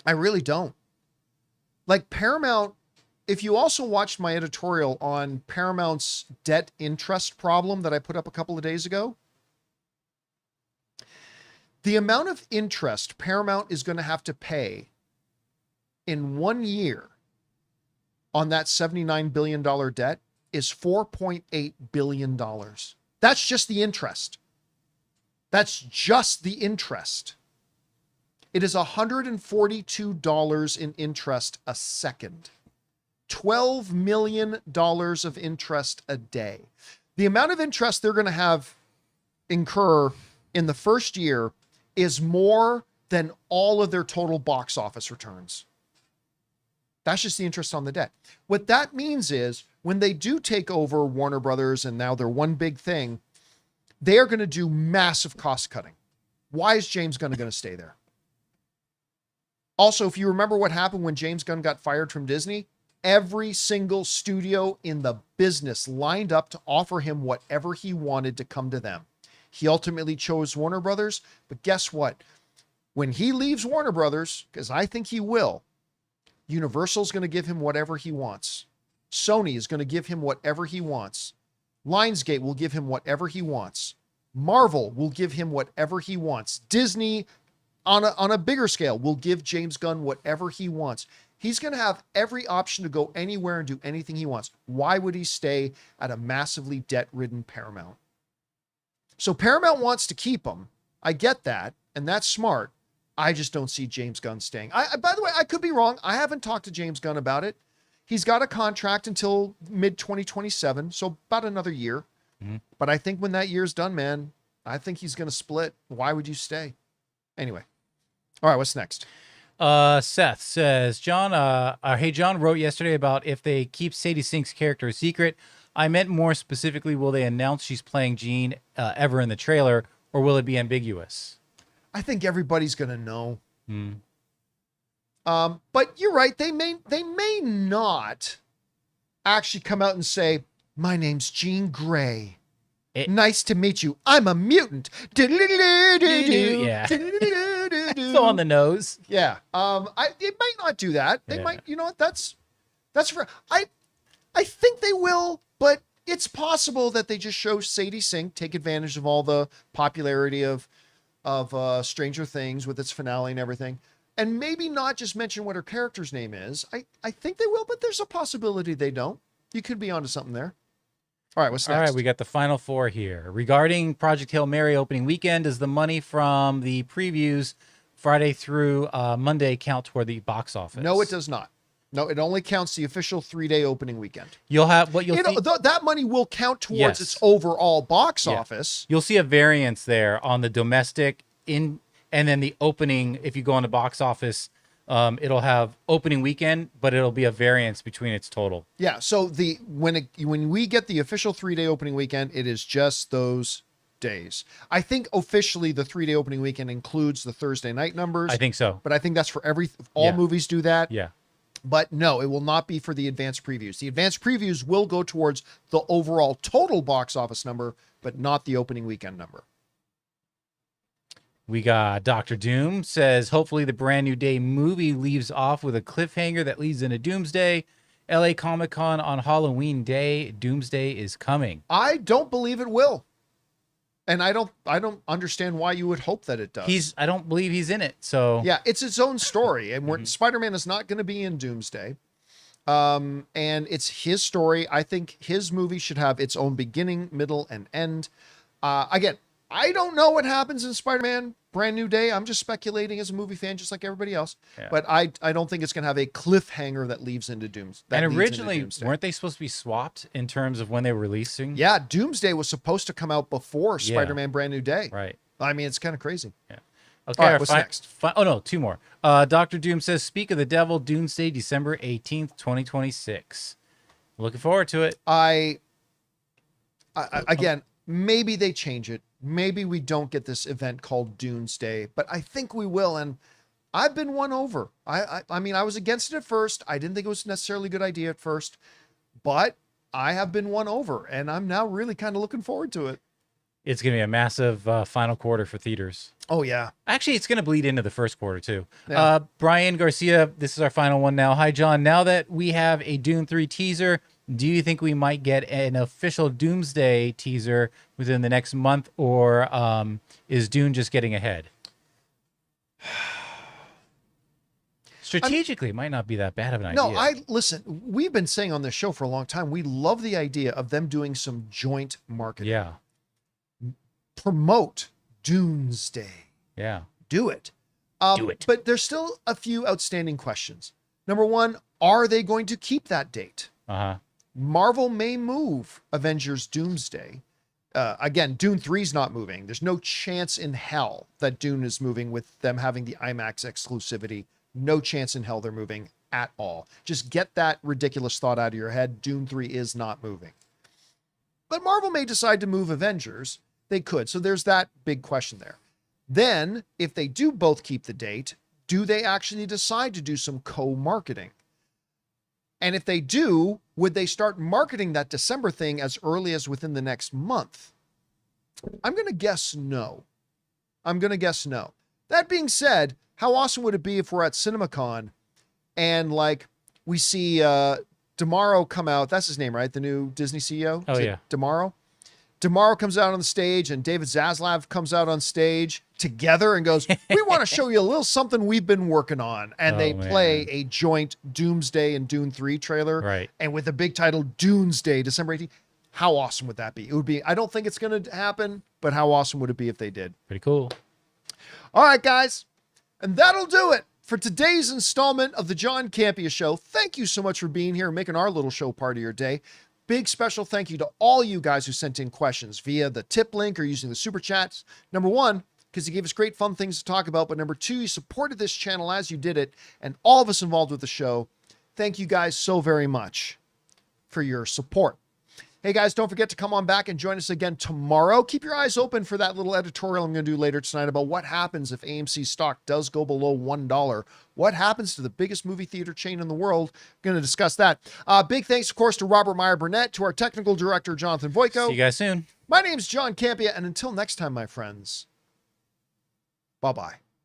I really don't. Like Paramount, if you also watched my editorial on Paramount's debt interest problem that I put up a couple of days ago, the amount of interest Paramount is going to have to pay in 1 year on that $79 billion debt is $4.8 billion. That's just the interest. That's just the interest. It is $142 in interest a second. $12 million of interest a day. The amount of interest they're going to have incur in the first year is more than all of their total box office returns. That's just the interest on the debt. What that means is when they do take over Warner Brothers and now they're one big thing, they are going to do massive cost cutting. Why is James Gunn going to stay there? Also, if you remember what happened when James Gunn got fired from Disney, every single studio in the business lined up to offer him whatever he wanted to come to them. He ultimately chose Warner Brothers, but guess what? When he leaves Warner Brothers, because I think he will, Universal's going to give him whatever he wants. Sony is going to give him whatever he wants. Lionsgate will give him whatever he wants. Marvel will give him whatever he wants. Disney, on a bigger scale, will give James Gunn whatever he wants. He's going to have every option to go anywhere and do anything he wants. Why would he stay at a massively debt-ridden Paramount? So Paramount wants to keep him. I get that, and that's smart. I just don't see James Gunn staying. By the way, I could be wrong. I haven't talked to James Gunn about it. He's got a contract until mid-2027, so about another year. Mm-hmm. But I think when that year's done, man, I think he's going to split. Why would you stay? Anyway. All right, what's next? Seth says, hey, John wrote yesterday about if they keep Sadie Sink's character a secret. I meant more specifically, will they announce she's playing Jean ever in the trailer, or will it be ambiguous? I think everybody's going to know. Mm. But you're right. They may not actually come out and say, my name's Jean Grey. Nice to meet you. I'm a mutant. Yeah. So on the nose. Yeah. It might not do that. They might, you know what? That's for, I think they will, but it's possible that they just show Sadie Sink, take advantage of all the popularity of Stranger Things with its finale and everything, and maybe not just mention what her character's name is. I think they will, but there's a possibility they don't. You could be onto something there. All right, what's next? All right, we got the final four here. Regarding Project Hail Mary opening weekend, does the money from the previews Friday through Monday count toward the box office? No, it does not. No, it only counts the official 3-day opening weekend. You'll have what you'll see. That money will count towards its overall box office. You'll see a variance there on the domestic and then the opening. If you go on the box office, it'll have opening weekend, but it'll be a variance between its total. Yeah. So when we get the official 3-day opening weekend, it is just those days. I think officially the 3-day opening weekend includes the Thursday night numbers. I think so. But I think that's for all movies do that. Yeah. But no, it will not be for the advanced previews. The advanced previews will go towards the overall total box office number, but not the opening weekend number. We got Dr. Doom says, hopefully the Brand New Day movie leaves off with a cliffhanger that leads into Doomsday. LA Comic-Con on Halloween Day. Doomsday is coming. I don't believe it will. And I don't understand why you would hope that it does. I don't believe he's in it. So yeah, it's its own story. And Spider-Man is not going to be in Doomsday. And it's his story. I think his movie should have its own beginning, middle, and end. Again, I don't know what happens in Spider-Man Brand New Day. I'm just speculating as a movie fan, just like everybody else. Yeah. But I don't think it's going to have a cliffhanger that leads into Doomsday. And originally, weren't they supposed to be swapped in terms of when they were releasing? Yeah, Doomsday was supposed to come out before Spider-Man Brand New Day. Right. I mean, it's kind of crazy. Yeah. Okay, all right, what's next? Oh, no, two more. Dr. Doom says, speak of the devil, Doomsday, December 18th, 2026. Looking forward to it. Again, maybe they change it. Maybe we don't get this event called Doomsday, but I think we will. And I've been won over. I mean, I was against it at first. I didn't think it was necessarily a good idea at first, but I have been won over, and I'm now really kind of looking forward to it. It's going to be a massive final quarter for theaters. Oh, yeah. Actually, it's going to bleed into the first quarter, too. Yeah. Brian Garcia, this is our final one now. Hi, John. Now that we have a Dune 3 teaser, do you think we might get an official Doomsday teaser within the next month, or is Dune just getting ahead? Strategically, it might not be that bad of an idea. No, listen, we've been saying on this show for a long time, we love the idea of them doing some joint marketing. Yeah. Promote Doomsday. Yeah. Do it. Do it. But there's still a few outstanding questions. Number one, are they going to keep that date? Uh-huh. Marvel may move Avengers Doomsday. Again, Dune 3 is not moving. There's no chance in hell that Dune is moving with them having the IMAX exclusivity. No chance in hell they're moving at all. Just get that ridiculous thought out of your head. Dune 3 is not moving. But Marvel may decide to move Avengers. They could. So there's that big question there. Then, if they do both keep the date, do they actually decide to do some co-marketing? And if they do, would they start marketing that December thing as early as within the next month? I'm going to guess no. That being said, how awesome would it be if we're at CinemaCon and like we see DeMauro come out? That's his name, right? The new Disney CEO? Oh, yeah. DeMauro DeMauro comes out on the stage and David Zaslav comes out on stage together and goes, we want to show you a little something we've been working on. And they play a joint Doomsday and Dune 3 trailer. Right. And with the big title Doomsday, December 18th. How awesome would that be? It would be, I don't think it's going to happen, but how awesome would it be if they did? Pretty cool. All right, guys. And that'll do it for today's installment of the John Campea Show. Thank you so much for being here and making our little show part of your day. Big special thank you to all you guys who sent in questions via the tip link or using the super chats. Number one, because you gave us great fun things to talk about. But number two, you supported this channel as you did it. And all of us involved with the show. Thank you guys so very much for your support. Hey guys, don't forget to come on back and join us again tomorrow. Keep your eyes open for that little editorial I'm going to do later tonight about what happens if AMC stock does go below $1. What happens to the biggest movie theater chain in the world? Going to discuss that. Big thanks, of course, to Robert Meyer Burnett, to our technical director, Jonathan Voico. See you guys soon. My name's John Campea, and until next time, my friends, bye-bye.